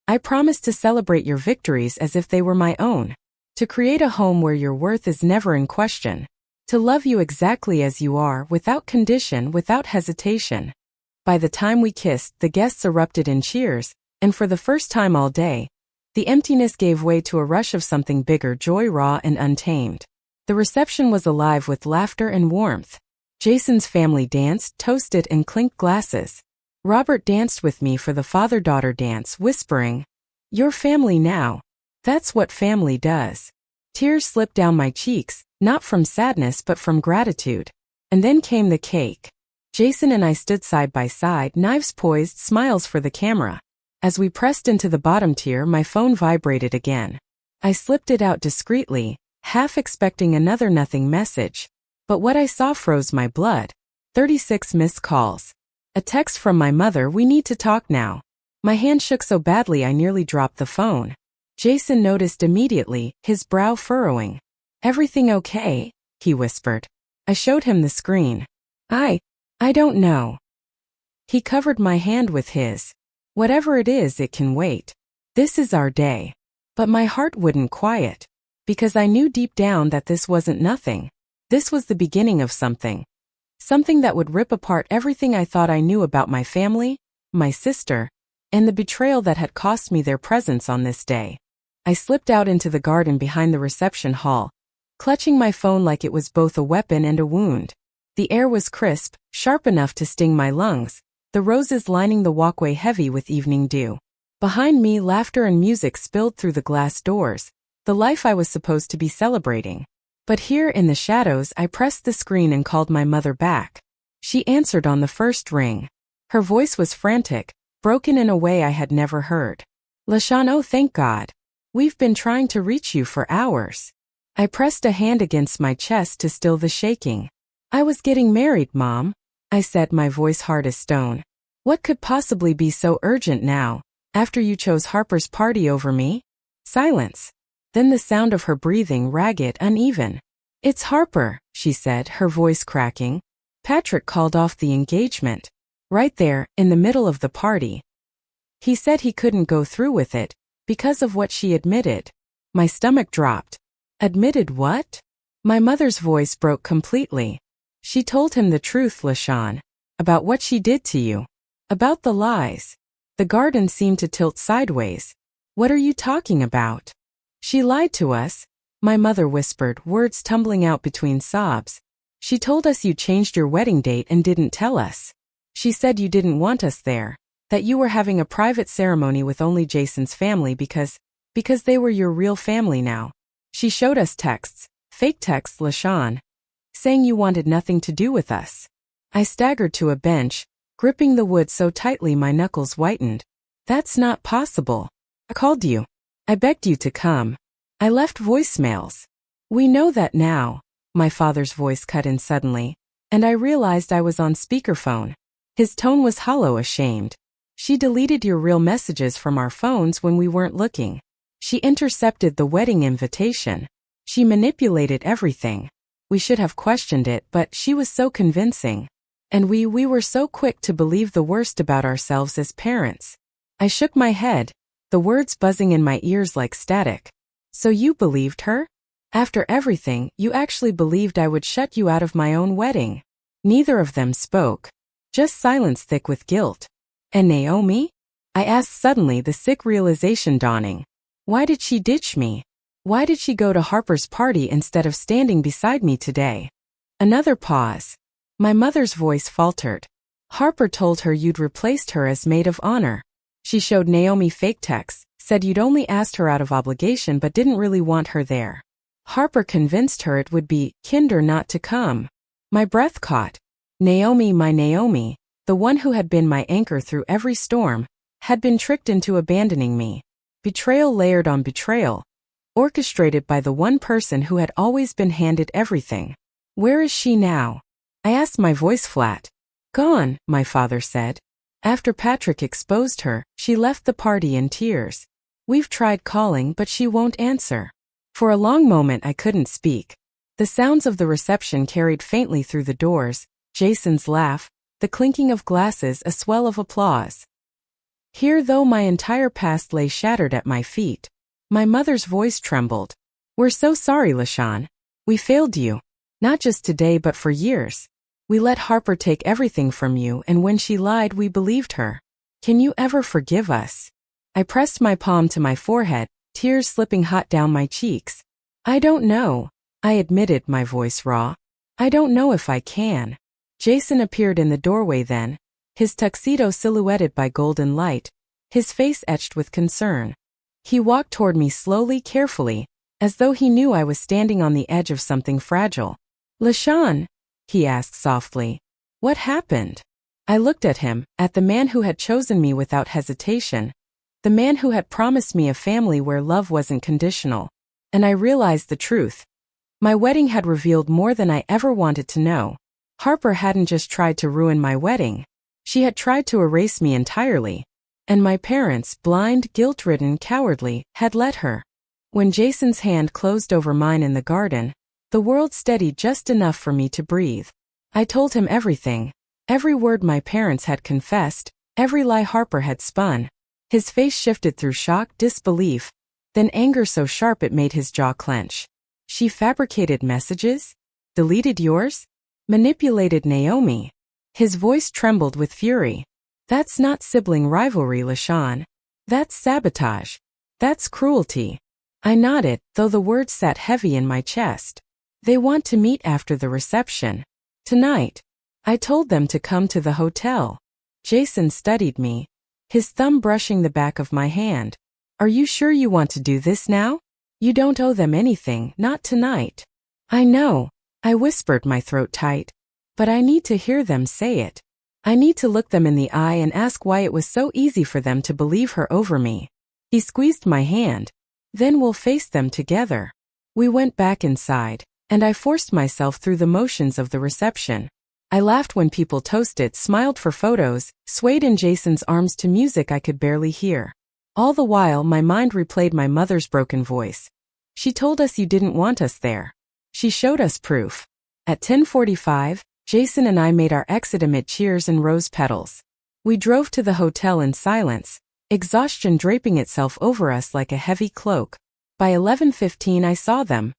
Speaker 1: "I promise to celebrate your victories as if they were my own. To create a home where your worth is never in question. To love you exactly as you are, without condition, without hesitation." By the time we kissed, the guests erupted in cheers, and for the first time all day, the emptiness gave way to a rush of something bigger, joy raw and untamed. The reception was alive with laughter and warmth. Jason's family danced, toasted, and clinked glasses. Robert danced with me for the father-daughter dance, whispering, "Your family now. That's what family does." Tears slipped down my cheeks, not from sadness but from gratitude. And then came the cake. Jason and I stood side by side, knives poised, smiles for the camera. As we pressed into the bottom tier, my phone vibrated again. I slipped it out discreetly, half expecting another nothing message. But what I saw froze my blood. 36 missed calls. A text from my mother, "We need to talk now." My hand shook so badly I nearly dropped the phone. Jason noticed immediately, his brow furrowing. "Everything okay?" he whispered. I showed him the screen. I don't know." He covered my hand with his. "Whatever it is, it can wait. This is our day." But my heart wouldn't quiet. because I knew deep down that this wasn't nothing. This was the beginning of something. Something that would rip apart everything I thought I knew about my family, my sister, and the betrayal that had cost me their presence on this day. I slipped out into the garden behind the reception hall, clutching my phone like it was both a weapon and a wound. The air was crisp, sharp enough to sting my lungs, the roses lining the walkway heavy with evening dew. Behind me, laughter and music spilled through the glass doors, the life I was supposed to be celebrating. But here in the shadows, I pressed the screen and called my mother back. She answered on the first ring. Her voice was frantic, broken in a way I had never heard. "Lashawn, oh thank God. We've been trying to reach you for hours." I pressed a hand against my chest to still the shaking. "I was getting married, Mom," I said, my voice hard as stone. "What could possibly be so urgent now, after you chose Harper's party over me?" Silence. Then the sound of her breathing, ragged, uneven. "It's Harper," she said, her voice cracking. "Patrick called off the engagement. Right there, in the middle of the party. He said he couldn't go through with it, because of what she admitted." My stomach dropped. "Admitted what?" My mother's voice broke completely. "She told him the truth, Lashawn. About what she did to you. About the lies." The garden seemed to tilt sideways. "What are you talking about?" "She lied to us," my mother whispered, words tumbling out between sobs. "She told us you changed your wedding date and didn't tell us. She said you didn't want us there, that you were having a private ceremony with only Jason's family because they were your real family now. She showed us texts, fake texts, Lashawn, saying you wanted nothing to do with us." I staggered to a bench, gripping the wood so tightly my knuckles whitened. "That's not possible. I called you. I begged you to come. I left voicemails." "We know that now," my father's voice cut in suddenly, and I realized I was on speakerphone. His tone was hollow, ashamed. "She deleted your real messages from our phones when we weren't looking. She intercepted the wedding invitation. She manipulated everything. We should have questioned it, but she was so convincing. And we were so quick to believe the worst about ourselves as parents." I shook my head, the words buzzing in my ears like static. "So you believed her? After everything, you actually believed I would shut you out of my own wedding?" Neither of them spoke. Just silence thick with guilt. "And Naomi?" I asked suddenly, the sick realization dawning. "Why did she ditch me? Why did she go to Harper's party instead of standing beside me today?" Another pause. My mother's voice faltered. "Harper told her you'd replaced her as maid of honor. She showed Naomi fake texts, said you'd only asked her out of obligation but didn't really want her there. Harper convinced her it would be kinder not to come." My breath caught. Naomi, my Naomi, the one who had been my anchor through every storm, had been tricked into abandoning me. Betrayal layered on betrayal, orchestrated by the one person who had always been handed everything. "Where is she now?" I asked, my voice flat. "Gone," my father said. "After Patrick exposed her, she left the party in tears. We've tried calling, but she won't answer." For a long moment I couldn't speak. The sounds of the reception carried faintly through the doors, Jason's laugh, the clinking of glasses, a swell of applause. Here, though, my entire past lay shattered at my feet. My mother's voice trembled. "We're so sorry, Lashawn. We failed you. Not just today but for years. We let Harper take everything from you, and when she lied we believed her. Can you ever forgive us?" I pressed my palm to my forehead, tears slipping hot down my cheeks. "I don't know," I admitted, my voice raw. "I don't know if I can." Jason appeared in the doorway then, his tuxedo silhouetted by golden light, his face etched with concern. He walked toward me slowly, carefully, as though he knew I was standing on the edge of something fragile. "Lashawn," he asked softly, "what happened?" I looked at him, at the man who had chosen me without hesitation, the man who had promised me a family where love wasn't conditional, and I realized the truth. My wedding had revealed more than I ever wanted to know. Harper hadn't just tried to ruin my wedding. She had tried to erase me entirely. And my parents, blind, guilt-ridden, cowardly, had let her. When Jason's hand closed over mine in the garden, the world steadied just enough for me to breathe. I told him everything. Every word my parents had confessed, every lie Harper had spun. His face shifted through shock, disbelief, then anger so sharp it made his jaw clench. She fabricated messages? Deleted yours? Manipulated Naomi? His voice trembled with fury. That's not sibling rivalry, Lashawn. That's sabotage. That's cruelty. I nodded, though the words sat heavy in my chest. They want to meet after the reception. Tonight. I told them to come to the hotel. Jason studied me, his thumb brushing the back of my hand. Are you sure you want to do this now? You don't owe them anything, not tonight. I know, I whispered, my throat tight. But I need to hear them say it. I need to look them in the eye and ask why it was so easy for them to believe her over me. He squeezed my hand. Then we'll face them together. We went back inside, and I forced myself through the motions of the reception. I laughed when people toasted, smiled for photos, swayed in Jason's arms to music I could barely hear. All the while, my mind replayed my mother's broken voice. She told us you didn't want us there. She showed us proof. At 10:45, Jason and I made our exit amid cheers and rose petals. We drove to the hotel in silence, exhaustion draping itself over us like a heavy cloak. By 11:15 I saw them.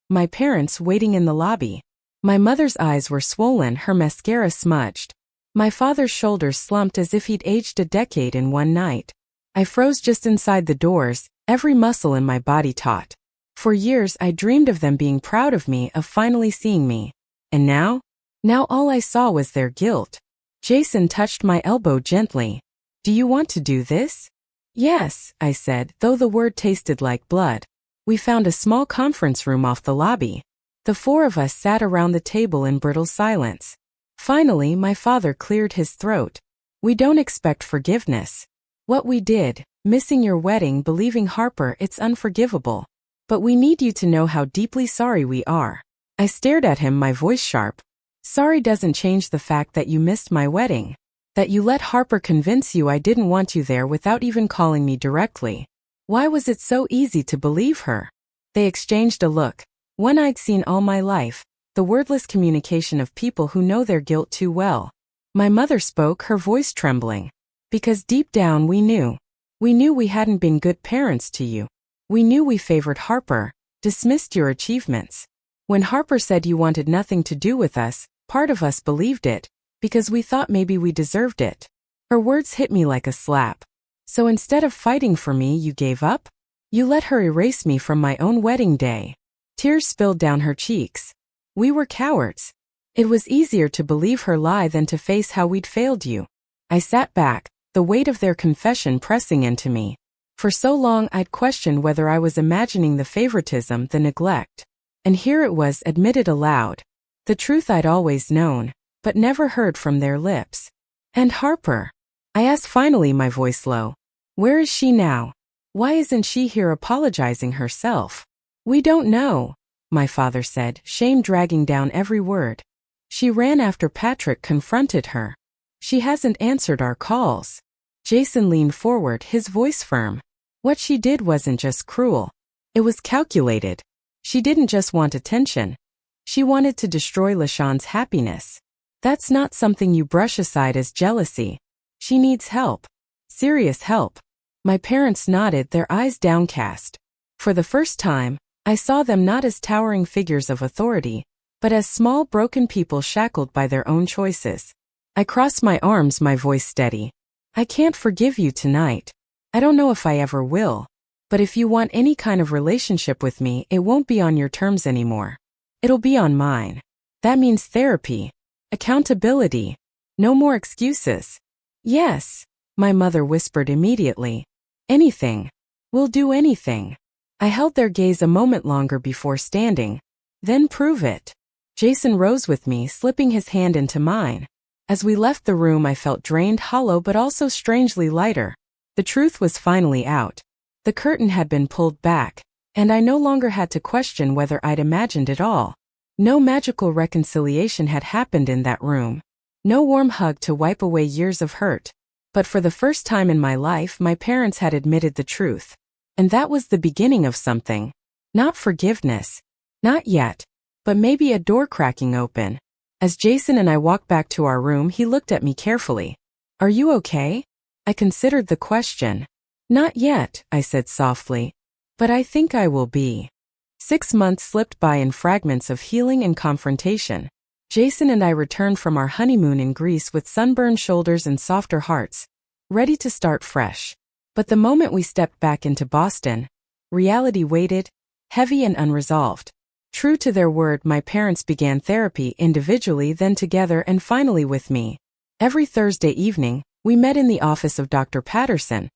Speaker 1: My parents waiting in the lobby. My mother's eyes were swollen, her mascara smudged. My father's shoulders slumped as if he'd aged a decade in one night. I froze just inside the doors, every muscle in my body taut. For years I dreamed of them being proud of me, of finally seeing me. And now? Now all I saw was their guilt. Jason touched my elbow gently. Do you want to do this? Yes, I said, though the word tasted like blood. We found a small conference room off the lobby. The four of us sat around the table in brittle silence. Finally, my father cleared his throat. We don't expect forgiveness. What we did, missing your wedding, believing Harper, it's unforgivable. But we need you to know how deeply sorry we are. I stared at him, my voice sharp. Sorry doesn't change the fact that you missed my wedding. That you let Harper convince you I didn't want you there without even calling me directly. Why was it so easy to believe her? They exchanged a look. One I'd seen all my life, the wordless communication of people who know their guilt too well. My mother spoke, her voice trembling. Because deep down we knew. We knew we hadn't been good parents to you. We knew we favored Harper, dismissed your achievements. When Harper said you wanted nothing to do with us, part of us believed it, because we thought maybe we deserved it. Her words hit me like a slap. So instead of fighting for me, you gave up? You let her erase me from my own wedding day. Tears spilled down her cheeks. We were cowards. It was easier to believe her lie than to face how we'd failed you. I sat back, the weight of their confession pressing into me. For so long I'd questioned whether I was imagining the favoritism, the neglect. And here it was, admitted aloud. The truth I'd always known, but never heard from their lips. And Harper? I asked finally, my voice low. Where is she now? Why isn't she here apologizing herself? We don't know, my father said, shame dragging down every word. She ran after Patrick confronted her. She hasn't answered our calls. Jason leaned forward, his voice firm. What she did wasn't just cruel. It was calculated. She didn't just want attention. She wanted to destroy Lashawn's happiness. That's not something you brush aside as jealousy. She needs help. Serious help. My parents nodded, their eyes downcast. For the first time, I saw them not as towering figures of authority, but as small broken people shackled by their own choices. I crossed my arms, my voice steady. I can't forgive you tonight. I don't know if I ever will. But if you want any kind of relationship with me, it won't be on your terms anymore. It'll be on mine. That means therapy. Accountability. No more excuses. Yes, my mother whispered immediately. Anything. We'll do anything. I held their gaze a moment longer before standing. Then prove it. Jason rose with me, slipping his hand into mine. As we left the room, I felt drained, hollow, but also strangely lighter. The truth was finally out. The curtain had been pulled back, and I no longer had to question whether I'd imagined it all. No magical reconciliation had happened in that room. No warm hug to wipe away years of hurt. But for the first time in my life, my parents had admitted the truth. And that was the beginning of something. Not forgiveness. Not yet. But maybe a door cracking open. As Jason and I walked back to our room, he looked at me carefully. Are you okay? I considered the question. Not yet, I said softly. but I think I will be. 6 months slipped by in fragments of healing and confrontation. Jason and I returned from our honeymoon in Greece with sunburned shoulders and softer hearts, ready to start fresh. But the moment we stepped back into Boston, reality waited, heavy and unresolved. True to their word, my parents began therapy individually, then together, and finally with me. Every Thursday evening, we met in the office of Dr. Patterson,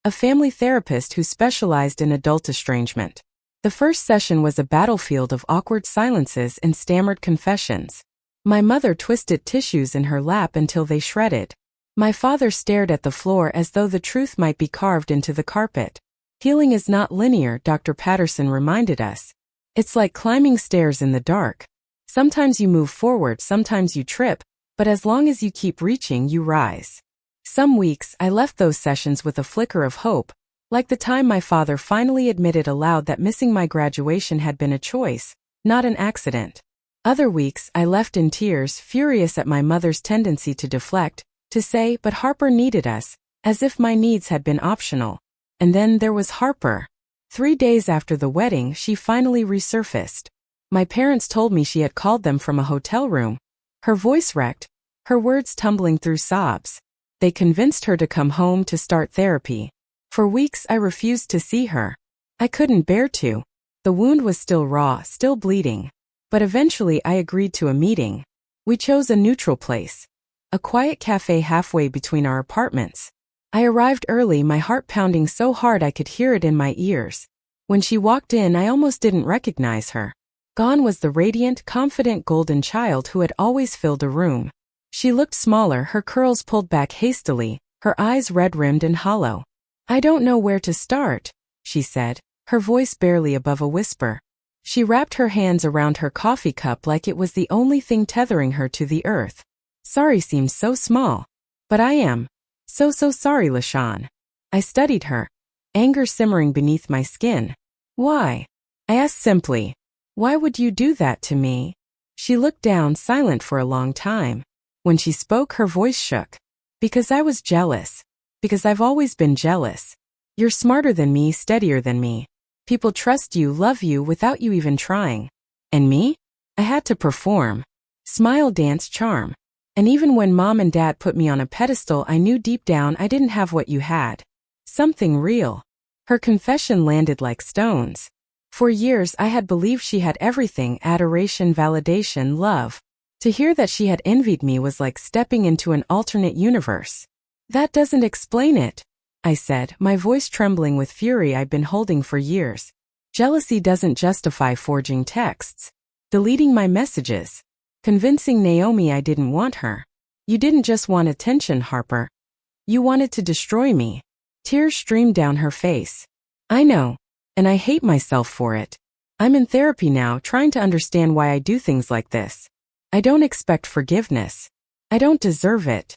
Speaker 1: a family therapist who specialized in adult estrangement. The first session was a battlefield of awkward silences and stammered confessions. My mother twisted tissues in her lap until they shredded. My father stared at the floor as though the truth might be carved into the carpet. Healing is not linear, Dr. Patterson reminded us. It's like climbing stairs in the dark. Sometimes you move forward, sometimes you trip, but as long as you keep reaching, you rise. Some weeks, I left those sessions with a flicker of hope, like the time my father finally admitted aloud that missing my graduation had been a choice, not an accident. Other weeks, I left in tears, furious at my mother's tendency to deflect, to say, but Harper needed us, as if my needs had been optional. And then there was Harper. 3 days after the wedding, she finally resurfaced. My parents told me she had called them from a hotel room. Her voice wrecked, her words tumbling through sobs. They convinced her to come home to start therapy. For weeks, I refused to see her. I couldn't bear to. The wound was still raw, still bleeding. But eventually I agreed to a meeting. We chose a neutral place, a quiet cafe halfway between our apartments. I arrived early, my heart pounding so hard I could hear it in my ears. When she walked in, I almost didn't recognize her. Gone was the radiant, confident golden child who had always filled a room. She looked smaller, her curls pulled back hastily, her eyes red-rimmed and hollow. "I don't know where to start," she said, her voice barely above a whisper. She wrapped her hands around her coffee cup like it was the only thing tethering her to the earth. "Sorry seems so small. But I am so sorry, Lashawn." I studied her, anger simmering beneath my skin. "Why?" I asked simply. "Why would you do that to me?" She looked down, silent for a long time. When she spoke, her voice shook. "Because I was jealous. Because I've always been jealous. You're smarter than me, steadier than me. People trust you, love you without you even trying. And me? I had to perform. Smile, dance, charm. And even when mom and dad put me on a pedestal, I knew deep down I didn't have what you had. Something real." Her confession landed like stones. For years I had believed she had everything: adoration, validation, love. To hear that she had envied me was like stepping into an alternate universe. "That doesn't explain it," I said, my voice trembling with fury I'd been holding for years. "Jealousy doesn't justify forging texts, deleting my messages, convincing Naomi I didn't want her. You didn't just want attention, Harper. You wanted to destroy me." Tears streamed down her face. "I know, and I hate myself for it. I'm in therapy now, trying to understand why I do things like this. I don't expect forgiveness. I don't deserve it.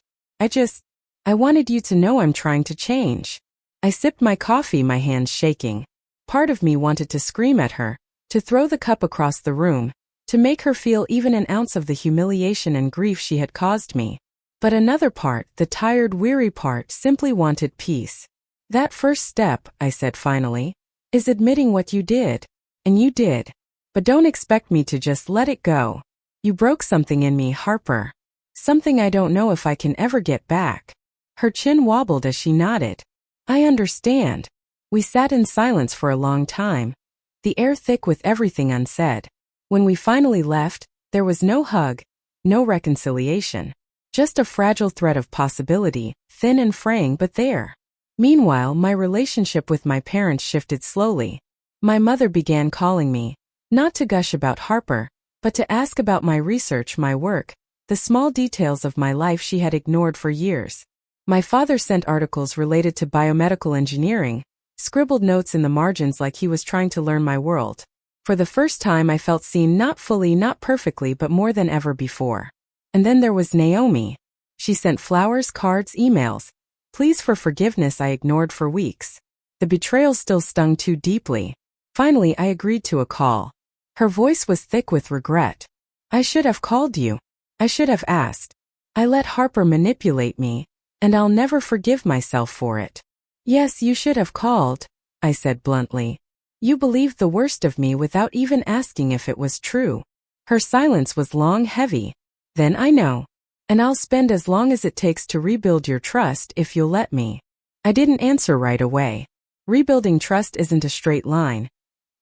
Speaker 1: I wanted you to know I'm trying to change." I sipped my coffee, my hands shaking. Part of me wanted to scream at her, to throw the cup across the room, to make her feel even an ounce of the humiliation and grief she had caused me. But another part, the tired, weary part, simply wanted peace. "That first step," I said finally, "is admitting what you did. And you did. But don't expect me to just let it go. You broke something in me, Harper. Something I don't know if I can ever get back." Her chin wobbled as she nodded. "I understand." We sat in silence for a long time, the air thick with everything unsaid. When we finally left, there was no hug, no reconciliation. Just a fragile thread of possibility, thin and fraying but there. Meanwhile, my relationship with my parents shifted slowly. My mother began calling me, not to gush about Harper, but to ask about my research, my work, the small details of my life she had ignored for years. My father sent articles related to biomedical engineering, scribbled notes in the margins like he was trying to learn my world. For the first time I felt seen, not fully, not perfectly, but more than ever before. And then there was Naomi. She sent flowers, cards, emails. Pleas for forgiveness I ignored for weeks. The betrayal still stung too deeply. Finally, I agreed to a call. Her voice was thick with regret. "I should have called you. I should have asked. I let Harper manipulate me, and I'll never forgive myself for it." "Yes, you should have called," I said bluntly. You believed the worst of me without even asking if it was true. Her silence was long, heavy. Then I know. And I'll spend as long as it takes to rebuild your trust if you'll let me. I didn't answer right away. Rebuilding trust isn't a straight line.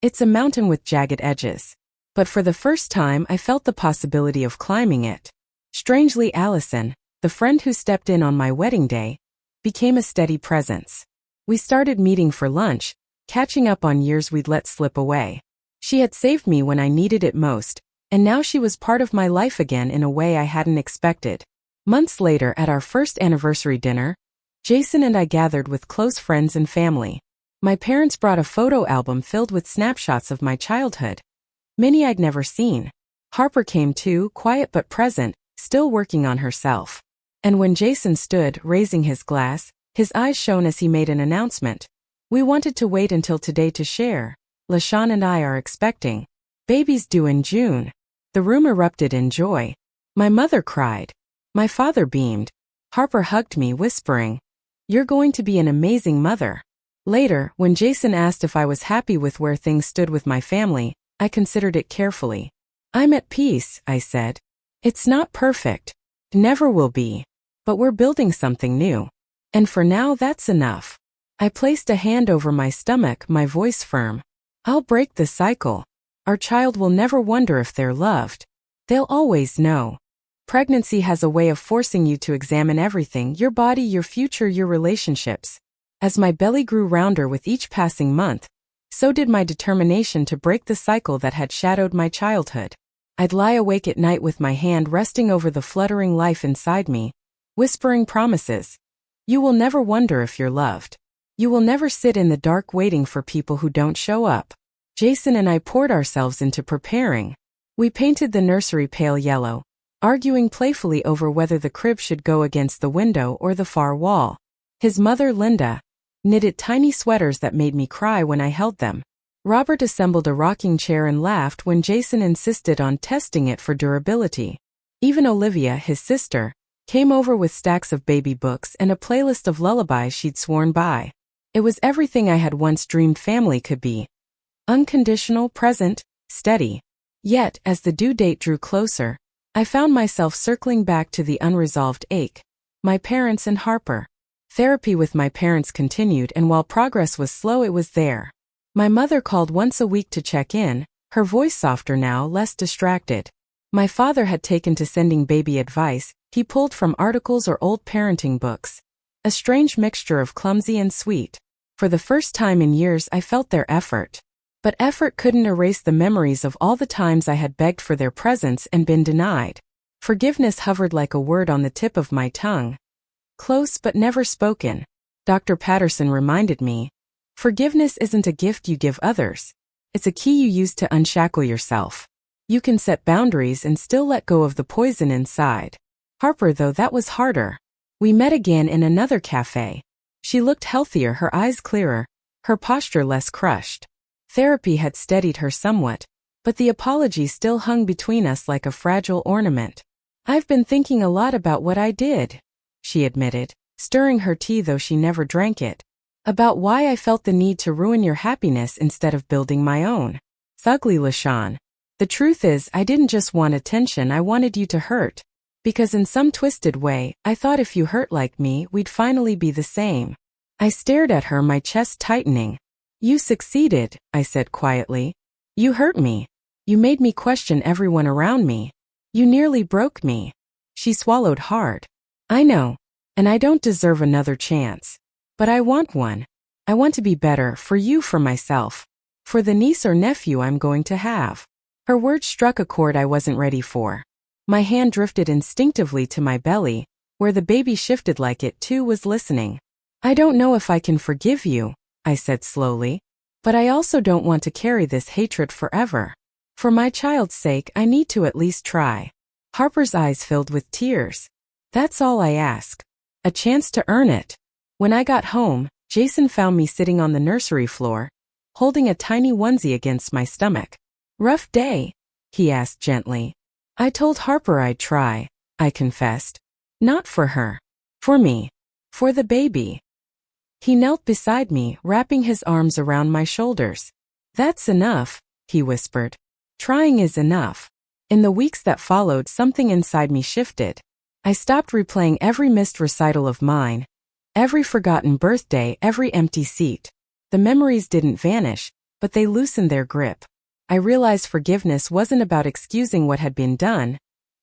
Speaker 1: It's a mountain with jagged edges. But for the first time, I felt the possibility of climbing it. Strangely, Allison, the friend who stepped in on my wedding day, became a steady presence. We started meeting for lunch, catching up on years we'd let slip away. She had saved me when I needed it most, and now she was part of my life again in a way I hadn't expected. Months later, at our first anniversary dinner, Jason and I gathered with close friends and family. My parents brought a photo album filled with snapshots of my childhood, many I'd never seen. Harper came too, quiet but present, still working on herself. And when Jason stood, raising his glass, his eyes shone as he made an announcement. We wanted to wait until today to share. Lashawn and I are expecting. Baby's due in June. The room erupted in joy. My mother cried. My father beamed. Harper hugged me, whispering, "You're going to be an amazing mother." Later, when Jason asked if I was happy with where things stood with my family, I considered it carefully. "I'm at peace," I said. "It's not perfect. Never will be. But we're building something new. And for now, that's enough." I placed a hand over my stomach, my voice firm. "I'll break the cycle. Our child will never wonder if they're loved. They'll always know." Pregnancy has a way of forcing you to examine everything: your body, your future, your relationships. As my belly grew rounder with each passing month, so did my determination to break the cycle that had shadowed my childhood. I'd lie awake at night with my hand resting over the fluttering life inside me, whispering promises. You will never wonder if you're loved. You will never sit in the dark waiting for people who don't show up. Jason and I poured ourselves into preparing. We painted the nursery pale yellow, arguing playfully over whether the crib should go against the window or the far wall. His mother, Linda, knitted tiny sweaters that made me cry when I held them. Robert assembled a rocking chair and laughed when Jason insisted on testing it for durability. Even Olivia, his sister, came over with stacks of baby books and a playlist of lullabies she'd sworn by. It was everything I had once dreamed family could be. Unconditional, present, steady. Yet, as the due date drew closer, I found myself circling back to the unresolved ache. My parents and Harper. Therapy with my parents continued, and while progress was slow, it was there. My mother called once a week to check in, her voice softer now, less distracted. My father had taken to sending baby advice he pulled from articles or old parenting books. A strange mixture of clumsy and sweet. For the first time in years, I felt their effort. But effort couldn't erase the memories of all the times I had begged for their presence and been denied. Forgiveness hovered like a word on the tip of my tongue. Close but never spoken. Dr. Patterson reminded me, forgiveness isn't a gift you give others. It's a key you use to unshackle yourself. You can set boundaries and still let go of the poison inside. Harper, though, that was harder. We met again in another cafe. She looked healthier, her eyes clearer, her posture less crushed. Therapy had steadied her somewhat, but the apology still hung between us like a fragile ornament. "I've been thinking a lot about what I did," she admitted, stirring her tea though she never drank it. "About why I felt the need to ruin your happiness instead of building my own." "Ugly, Lashawn. The truth is, I didn't just want attention, I wanted you to hurt. Because in some twisted way, I thought if you hurt like me, we'd finally be the same." I stared at her, my chest tightening. "You succeeded," I said quietly. "You hurt me. You made me question everyone around me. You nearly broke me." She swallowed hard. "I know. And I don't deserve another chance. But I want one. I want to be better, for you, for myself. For the niece or nephew I'm going to have." Her words struck a chord I wasn't ready for. My hand drifted instinctively to my belly, where the baby shifted like it too was listening. "I don't know if I can forgive you," I said slowly. "But I also don't want to carry this hatred forever. For my child's sake, I need to at least try." Harper's eyes filled with tears. "That's all I ask. A chance to earn it." When I got home, Jason found me sitting on the nursery floor, holding a tiny onesie against my stomach. "Rough day?" he asked gently. "I told Harper I'd try," I confessed. "Not for her. For me. For the baby." He knelt beside me, wrapping his arms around my shoulders. That's enough, he whispered. Trying is enough. In the weeks that followed, something inside me shifted. I stopped replaying every missed recital of mine, every forgotten birthday, every empty seat. The memories didn't vanish, but they loosened their grip. I realized forgiveness wasn't about excusing what had been done.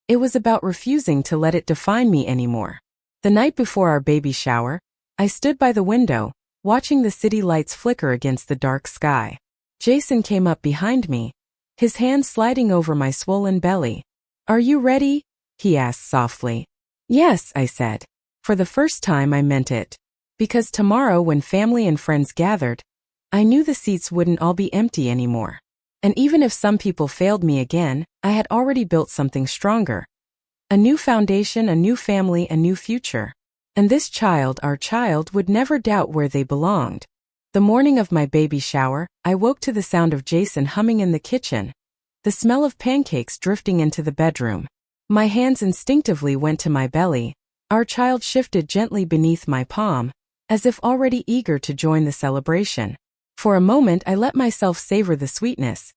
Speaker 1: It was about refusing to let it define me anymore. The night before our baby shower, I stood by the window, watching the city lights flicker against the dark sky. Jason came up behind me, his hand sliding over my swollen belly. "Are you ready?" he asked softly. "Yes," I said. For the first time I meant it. Because tomorrow, when family and friends gathered, I knew the seats wouldn't all be empty anymore. And even if some people failed me again, I had already built something stronger. A new foundation, a new family, a new future. And this child, our child, would never doubt where they belonged. The morning of my baby shower, I woke to the sound of Jason humming in the kitchen, the smell of pancakes drifting into the bedroom. My hands instinctively went to my belly. Our child shifted gently beneath my palm, as if already eager to join the celebration. For a moment I let myself savor the sweetness.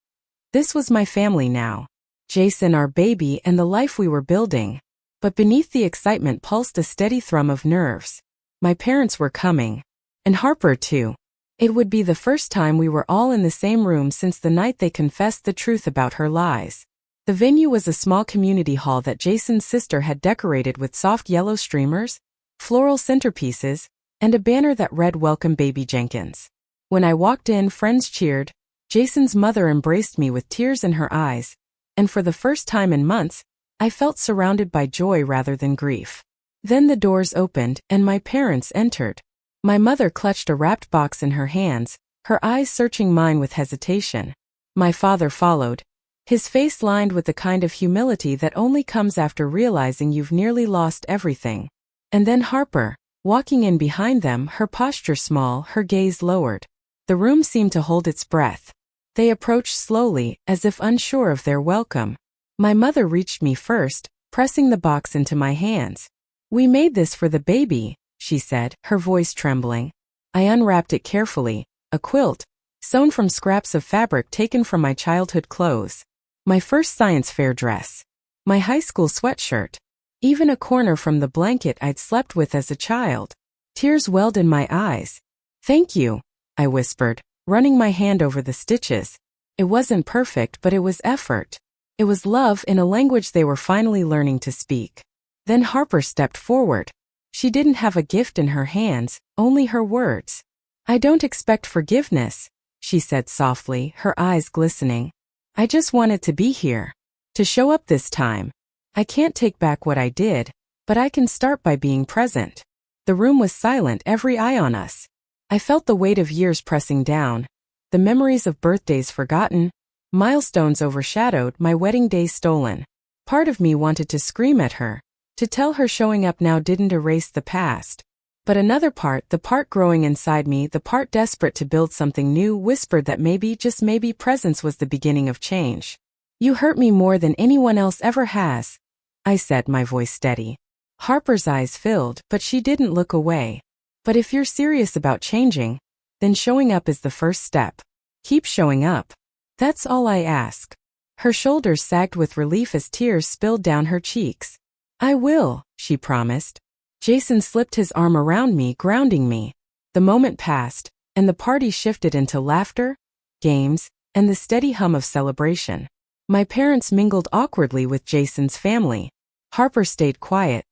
Speaker 1: This was my family now. Jason, our baby, and the life we were building. But beneath the excitement pulsed a steady thrum of nerves. My parents were coming. And Harper too. It would be the first time we were all in the same room since the night they confessed the truth about her lies. The venue was a small community hall that Jason's sister had decorated with soft yellow streamers, floral centerpieces, and a banner that read "Welcome Baby Jenkins." When I walked in, friends cheered. Jason's mother embraced me with tears in her eyes, and for the first time in months, I felt surrounded by joy rather than grief. Then the doors opened, and my parents entered. My mother clutched a wrapped box in her hands, her eyes searching mine with hesitation. My father followed, his face lined with the kind of humility that only comes after realizing you've nearly lost everything. And then Harper, walking in behind them, her posture small, her gaze lowered. The room seemed to hold its breath. They approached slowly, as if unsure of their welcome. My mother reached me first, pressing the box into my hands. "We made this for the baby," she said, her voice trembling. I unwrapped it carefully, a quilt, sewn from scraps of fabric taken from my childhood clothes. My first science fair dress. My high school sweatshirt. Even a corner from the blanket I'd slept with as a child. Tears welled in my eyes. "Thank you," I whispered, running my hand over the stitches. It wasn't perfect, but it was effort. It was love in a language they were finally learning to speak. Then Harper stepped forward. She didn't have a gift in her hands, only her words. "I don't expect forgiveness," she said softly, her eyes glistening. "I just wanted to be here. To show up this time. I can't take back what I did, but I can start by being present." The room was silent, every eye on us. I felt the weight of years pressing down, the memories of birthdays forgotten, milestones overshadowed, my wedding day stolen. Part of me wanted to scream at her, to tell her showing up now didn't erase the past. But another part, the part growing inside me, the part desperate to build something new, whispered that maybe, just maybe, presence was the beginning of change. "You hurt me more than anyone else ever has," I said, my voice steady. Harper's eyes filled, but she didn't look away. "But if you're serious about changing, then showing up is the first step. Keep showing up. That's all I ask." Her shoulders sagged with relief as tears spilled down her cheeks. "I will," she promised. Jason slipped his arm around me, grounding me. The moment passed, and the party shifted into laughter, games, and the steady hum of celebration. My parents mingled awkwardly with Jason's family. Harper stayed quiet,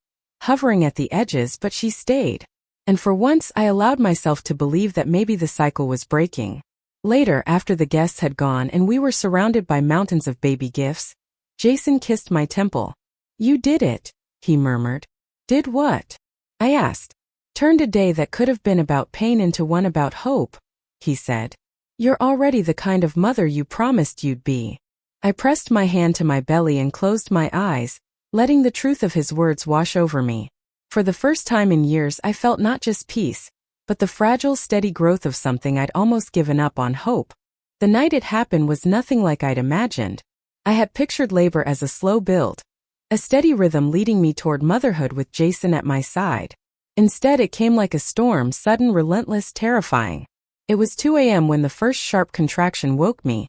Speaker 1: hovering at the edges, but she stayed. And for once I allowed myself to believe that maybe the cycle was breaking. Later, after the guests had gone and we were surrounded by mountains of baby gifts, Jason kissed my temple. "You did it," he murmured. "Did what?" I asked. "Turned a day that could have been about pain into one about hope," he said. "You're already the kind of mother you promised you'd be." I pressed my hand to my belly and closed my eyes, letting the truth of his words wash over me. For the first time in years I felt not just peace, but the fragile, steady growth of something I'd almost given up on, hope. The night it happened was nothing like I'd imagined. I had pictured labor as a slow build, a steady rhythm leading me toward motherhood with Jason at my side. Instead, it came like a storm, sudden, relentless, terrifying. It was 2 a.m. when the first sharp contraction woke me,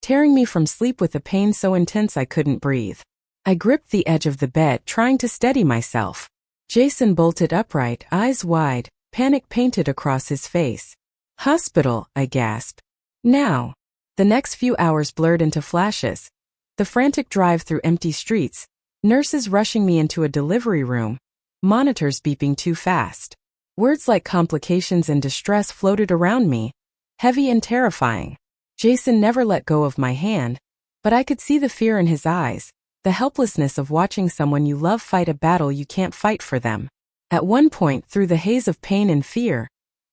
Speaker 1: tearing me from sleep with a pain so intense I couldn't breathe. I gripped the edge of the bed, trying to steady myself. Jason bolted upright, eyes wide, panic painted across his face. "Hospital," I gasped. "Now." The next few hours blurred into flashes. The frantic drive through empty streets, nurses rushing me into a delivery room, monitors beeping too fast. Words like complications and distress floated around me, heavy and terrifying. Jason never let go of my hand, but I could see the fear in his eyes, the helplessness of watching someone you love fight a battle you can't fight for them. At one point, through the haze of pain and fear,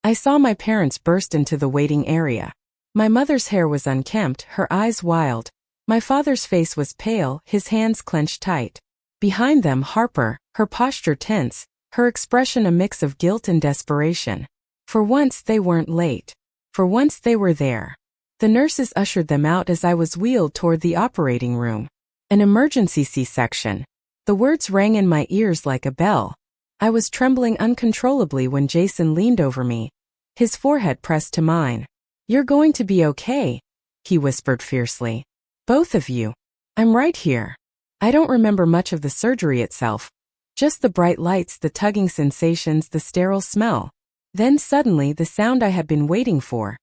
Speaker 1: I saw my parents burst into the waiting area. My mother's hair was unkempt, her eyes wild. My father's face was pale, his hands clenched tight. Behind them, Harper, her posture tense, her expression a mix of guilt and desperation. For once, they weren't late. For once, they were there. The nurses ushered them out as I was wheeled toward the operating room. An emergency C-section. The words rang in my ears like a bell. I was trembling uncontrollably when Jason leaned over me, his forehead pressed to mine. "You're going to be okay," he whispered fiercely. "Both of you. I'm right here." I don't remember much of the surgery itself, just the bright lights, the tugging sensations, the sterile smell. Then suddenly the sound I had been waiting for.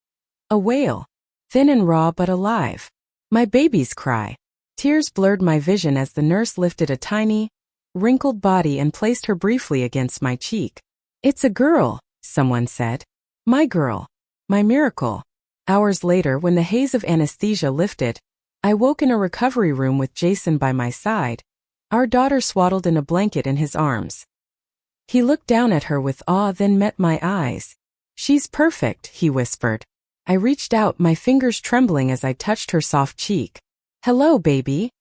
Speaker 1: A wail. Thin and raw but alive. My baby's cry. Tears blurred my vision as the nurse lifted a tiny, wrinkled body and placed her briefly against my cheek. "It's a girl," someone said. "My girl. My miracle." Hours later, when the haze of anesthesia lifted, I woke in a recovery room with Jason by my side, our daughter swaddled in a blanket in his arms. He looked down at her with awe, then met my eyes. "She's perfect," he whispered. I reached out, my fingers trembling as I touched her soft cheek. "Hello, baby,"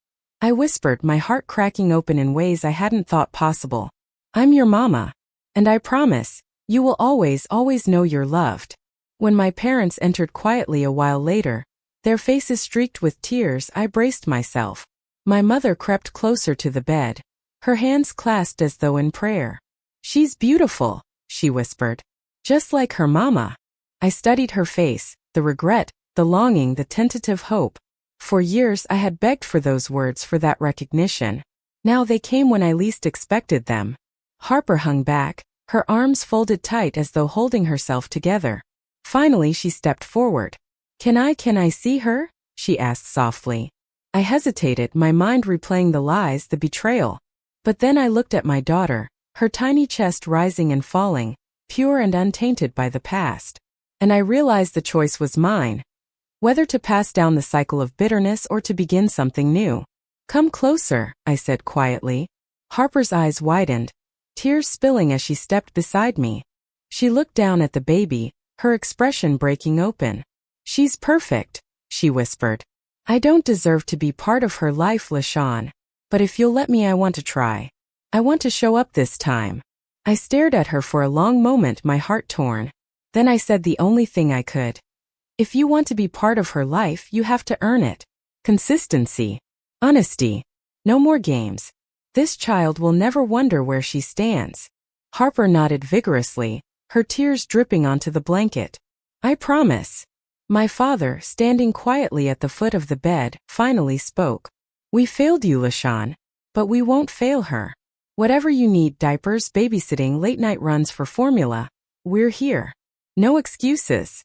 Speaker 1: I whispered, my heart cracking open in ways I hadn't thought possible. "I'm your mama. And I promise, you will always, always know you're loved." When my parents entered quietly a while later, their faces streaked with tears, I braced myself. My mother crept closer to the bed, her hands clasped as though in prayer. "She's beautiful," she whispered. "Just like her mama." I studied her face, the regret, the longing, the tentative hope. For years I had begged for those words, for that recognition. Now they came when I least expected them. Harper hung back, her arms folded tight as though holding herself together. Finally she stepped forward. Can I see her?" she asked softly. I hesitated, my mind replaying the lies, the betrayal. But then I looked at my daughter, her tiny chest rising and falling, pure and untainted by the past. And I realized the choice was mine. Whether to pass down the cycle of bitterness or to begin something new. "Come closer," I said quietly. Harper's eyes widened, tears spilling as she stepped beside me. She looked down at the baby, her expression breaking open. "She's perfect," she whispered. "I don't deserve to be part of her life, Lashawn. But if you'll let me, I want to try. I want to show up this time." I stared at her for a long moment, my heart torn. Then I said the only thing I could. "If you want to be part of her life, you have to earn it. Consistency. Honesty. No more games. This child will never wonder where she stands." Harper nodded vigorously, her tears dripping onto the blanket. "I promise." My father, standing quietly at the foot of the bed, finally spoke. "We failed you, Lashawn, but we won't fail her. Whatever you need, diapers, babysitting, late-night runs for formula, we're here. No excuses."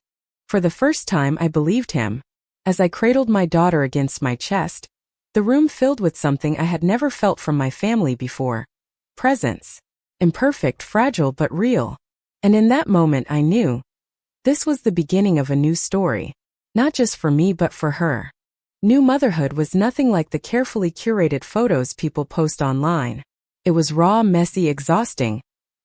Speaker 1: For the first time I believed him. As I cradled my daughter against my chest, the room filled with something I had never felt from my family before. Presence. Imperfect, fragile, but real. And in that moment I knew. This was the beginning of a new story. Not just for me but for her. New motherhood was nothing like the carefully curated photos people post online. It was raw, messy, exhausting.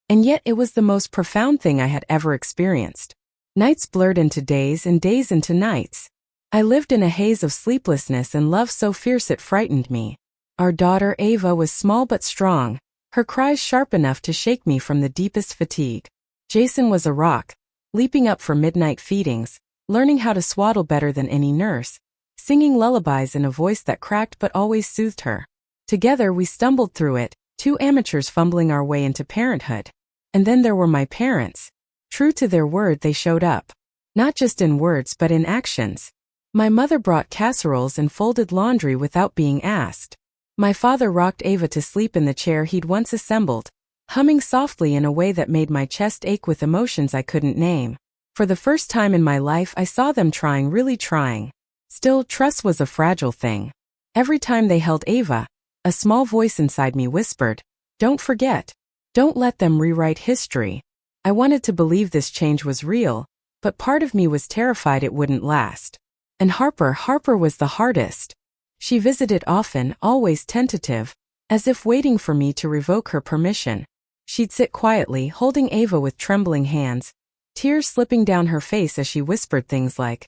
Speaker 1: And yet it was the most profound thing I had ever experienced. Nights blurred into days and days into nights. I lived in a haze of sleeplessness and love so fierce it frightened me. Our daughter Ava was small but strong, her cries sharp enough to shake me from the deepest fatigue. Jason was a rock, leaping up for midnight feedings, learning how to swaddle better than any nurse, singing lullabies in a voice that cracked but always soothed her. Together we stumbled through it, two amateurs fumbling our way into parenthood. And then there were my parents. True to their word, they showed up. Not just in words but in actions. My mother brought casseroles and folded laundry without being asked. My father rocked Ava to sleep in the chair he'd once assembled, humming softly in a way that made my chest ache with emotions I couldn't name. For the first time in my life I saw them trying, really trying. Still, trust was a fragile thing. Every time they held Ava, a small voice inside me whispered, "Don't forget. Don't let them rewrite history." I wanted to believe this change was real, but part of me was terrified it wouldn't last. And Harper was the hardest. She visited often, always tentative, as if waiting for me to revoke her permission. She'd sit quietly, holding Ava with trembling hands, tears slipping down her face as she whispered things like,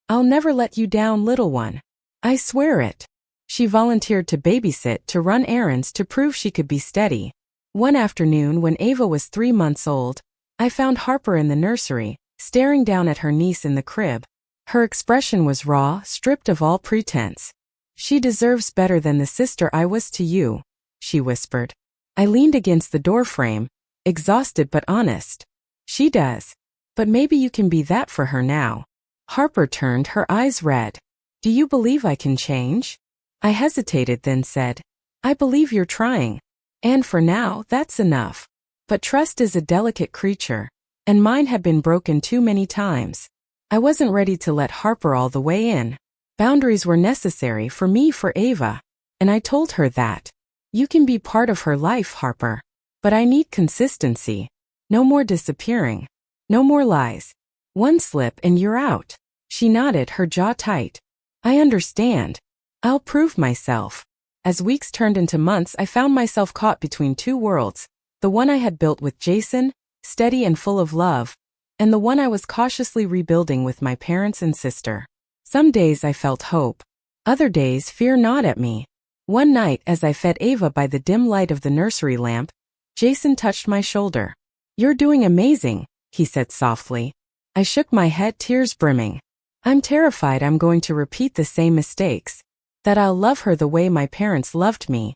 Speaker 1: "I'll never let you down, little one. I swear it." She volunteered to babysit, to run errands, to prove she could be steady. One afternoon when Ava was 3 months old, I found Harper in the nursery, staring down at her niece in the crib. Her expression was raw, stripped of all pretense. "She deserves better than the sister I was to you," she whispered. I leaned against the doorframe, exhausted but honest. "She does. But maybe you can be that for her now." Harper turned, her eyes red. "Do you believe I can change?" I hesitated, then said, "I believe you're trying. And for now, that's enough." But trust is a delicate creature, and mine had been broken too many times. I wasn't ready to let Harper all the way in. Boundaries were necessary for me, for Ava. And I told her that. "You can be part of her life, Harper. But I need consistency. No more disappearing. No more lies. One slip and you're out." She nodded, her jaw tight. "I understand. I'll prove myself." As weeks turned into months, I found myself caught between two worlds. The one I had built with Jason, steady and full of love, and the one I was cautiously rebuilding with my parents and sister. Some days I felt hope. Other days fear gnawed at me. One night, as I fed Ava by the dim light of the nursery lamp, Jason touched my shoulder. "You're doing amazing," he said softly. I shook my head, tears brimming. "I'm terrified I'm going to repeat the same mistakes. That I'll love her the way my parents loved me.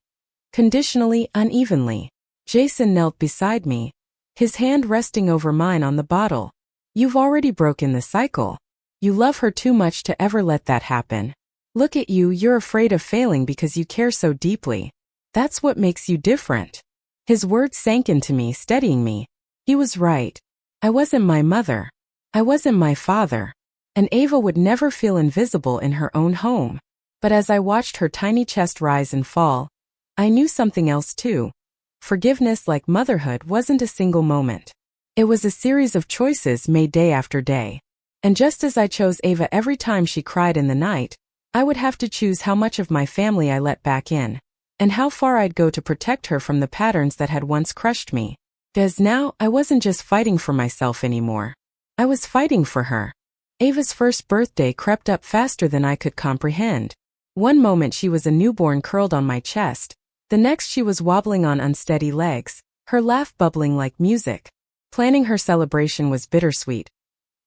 Speaker 1: Conditionally, unevenly." Jason knelt beside me, his hand resting over mine on the bottle. "You've already broken the cycle. You love her too much to ever let that happen. Look at you, you're afraid of failing because you care so deeply. That's what makes you different." His words sank into me, steadying me. He was right. I wasn't my mother. I wasn't my father. And Ava would never feel invisible in her own home. But as I watched her tiny chest rise and fall, I knew something else too. Forgiveness, like motherhood, wasn't a single moment. It was a series of choices made day after day. And just as I chose Ava every time she cried in the night, I would have to choose how much of my family I let back in, and how far I'd go to protect her from the patterns that had once crushed me. Because now, I wasn't just fighting for myself anymore. I was fighting for her. Ava's first birthday crept up faster than I could comprehend. One moment she was a newborn curled on my chest. The next she was wobbling on unsteady legs, her laugh bubbling like music. Planning her celebration was bittersweet.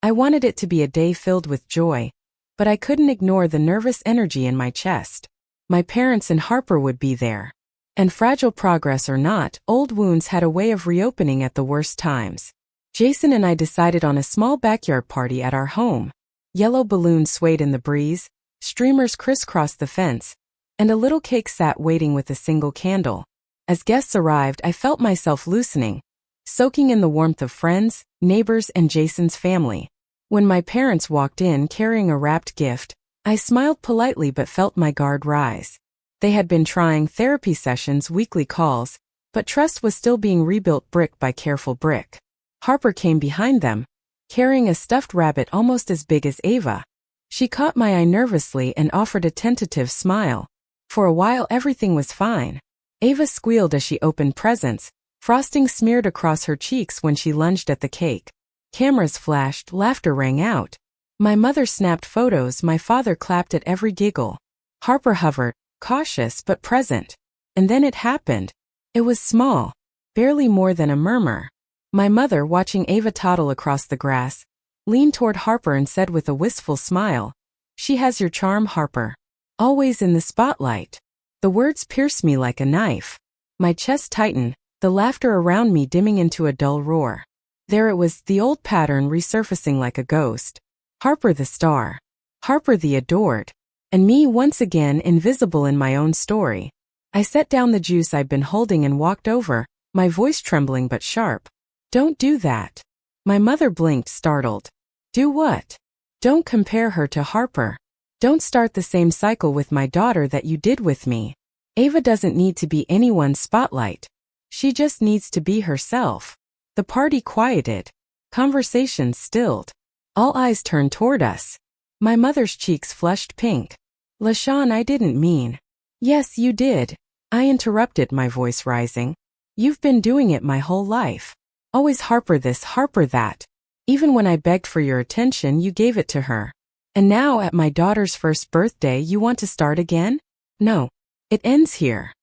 Speaker 1: I wanted it to be a day filled with joy, but I couldn't ignore the nervous energy in my chest. My parents and Harper would be there. And fragile progress or not, old wounds had a way of reopening at the worst times. Jason and I decided on a small backyard party at our home. Yellow balloons swayed in the breeze, streamers crisscrossed the fence, and a little cake sat waiting with a single candle. As guests arrived, I felt myself loosening, soaking in the warmth of friends, neighbors, and Jason's family. When my parents walked in carrying a wrapped gift, I smiled politely but felt my guard rise. They had been trying therapy sessions, weekly calls, but trust was still being rebuilt brick by careful brick. Harper came behind them, carrying a stuffed rabbit almost as big as Ava. She caught my eye nervously and offered a tentative smile. For a while everything was fine. Ava squealed as she opened presents, frosting smeared across her cheeks when she lunged at the cake. Cameras flashed, laughter rang out. My mother snapped photos, my father clapped at every giggle. Harper hovered, cautious but present. And then it happened. It was small, barely more than a murmur. My mother, watching Ava toddle across the grass, leaned toward Harper and said with a wistful smile, "She has your charm, Harper. Always in the spotlight." The words pierced me like a knife. My chest tightened, the laughter around me dimming into a dull roar. There it was, the old pattern resurfacing like a ghost. Harper the star. Harper the adored. And me once again invisible in my own story. I set down the juice I'd been holding and walked over, my voice trembling but sharp. Don't do that. My mother blinked, startled. Do what? Don't compare her to Harper. Don't start the same cycle with my daughter that you did with me. Ava doesn't need to be anyone's spotlight. She just needs to be herself. The party quieted. Conversations stilled. All eyes turned toward us. My mother's cheeks flushed pink. Lashawn, I didn't mean. Yes, you did. I interrupted, my voice rising. You've been doing it my whole life. Always Harper this, Harper that. Even when I begged for your attention, you gave it to her. And now at my daughter's first birthday, you want to start again? No. It ends here.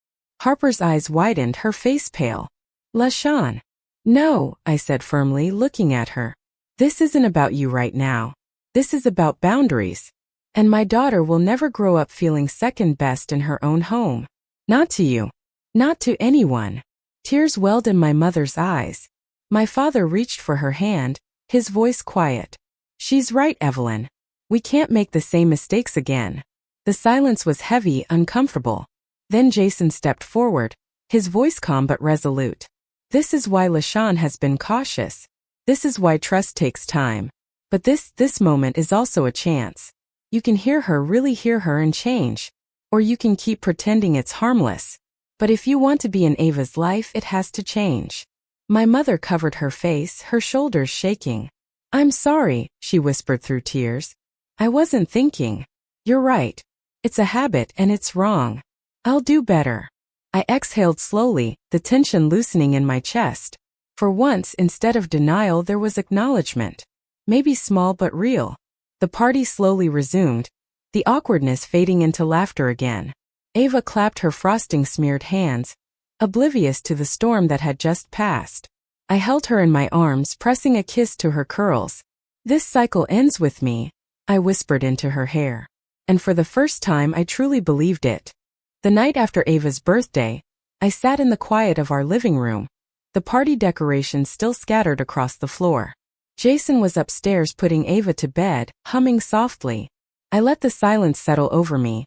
Speaker 1: Harper's eyes widened, her face pale. Lashawn. No, I said firmly, looking at her. This isn't about you right now. This is about boundaries. And my daughter will never grow up feeling second best in her own home. Not to you. Not to anyone. Tears welled in my mother's eyes. My father reached for her hand, his voice quiet. She's right, Evelyn. We can't make the same mistakes again. The silence was heavy, uncomfortable. Then Jason stepped forward, his voice calm but resolute. This is why Lashawn has been cautious. This is why trust takes time. But this moment is also a chance. You can hear her, really hear her, and change. Or you can keep pretending it's harmless. But if you want to be in Ava's life, it has to change. My mother covered her face, her shoulders shaking. I'm sorry, she whispered through tears. I wasn't thinking. You're right. It's a habit and it's wrong. I'll do better. I exhaled slowly, the tension loosening in my chest. For once, instead of denial, there was acknowledgement. Maybe small but real. The party slowly resumed, the awkwardness fading into laughter again. Ava clapped her frosting-smeared hands, oblivious to the storm that had just passed. I held her in my arms, pressing a kiss to her curls. This cycle ends with me, I whispered into her hair. And for the first time I truly believed it. The night after Ava's birthday, I sat in the quiet of our living room, the party decorations still scattered across the floor. Jason was upstairs putting Ava to bed, humming softly. I let the silence settle over me,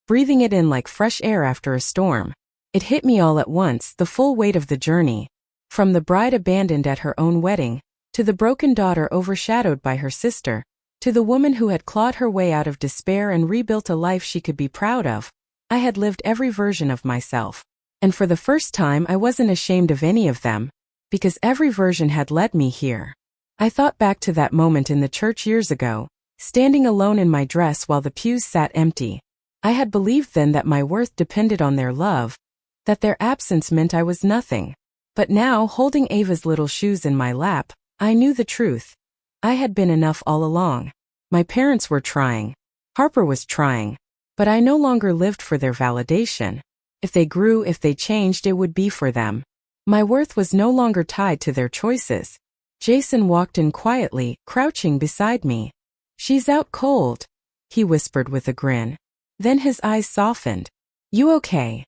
Speaker 1: breathing it in like fresh air after a storm. It hit me all at once, the full weight of the journey. From the bride abandoned at her own wedding, to the broken daughter overshadowed by her sister, to the woman who had clawed her way out of despair and rebuilt a life she could be proud of. I had lived every version of myself. And for the first time I wasn't ashamed of any of them, because every version had led me here. I thought back to that moment in the church years ago, standing alone in my dress while the pews sat empty. I had believed then that my worth depended on their love, that their absence meant I was nothing. But now, holding Ava's little shoes in my lap, I knew the truth. I had been enough all along. My parents were trying. Harper was trying. But I no longer lived for their validation. If they grew, if they changed, it would be for them. My worth was no longer tied to their choices. Jason walked in quietly, crouching beside me. She's out cold, he whispered with a grin. Then his eyes softened. You okay?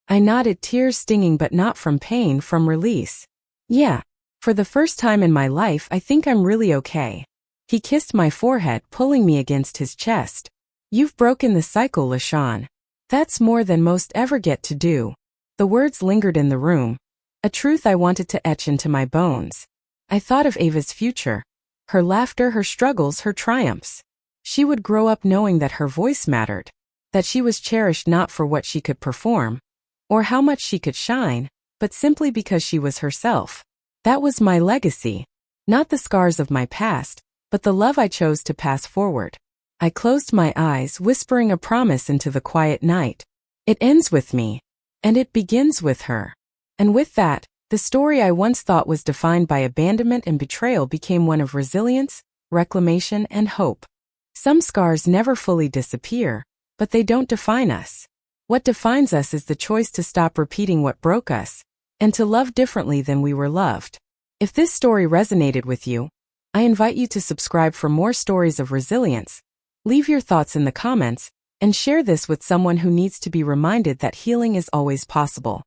Speaker 1: I nodded, tears stinging but not from pain, from release. Yeah. For the first time in my life, I think I'm really okay. He kissed my forehead, pulling me against his chest. You've broken the cycle, Lashawn. That's more than most ever get to do. The words lingered in the room, a truth I wanted to etch into my bones. I thought of Ava's future, her laughter, her struggles, her triumphs. She would grow up knowing that her voice mattered, that she was cherished not for what she could perform, or how much she could shine, but simply because she was herself. That was my legacy, not the scars of my past, but the love I chose to pass forward. I closed my eyes, whispering a promise into the quiet night. It ends with me, and it begins with her. And with that, the story I once thought was defined by abandonment and betrayal became one of resilience, reclamation, and hope. Some scars never fully disappear, but they don't define us. What defines us is the choice to stop repeating what broke us, and to love differently than we were loved. If this story resonated with you, I invite you to subscribe for more stories of resilience. Leave your thoughts in the comments, and share this with someone who needs to be reminded that healing is always possible.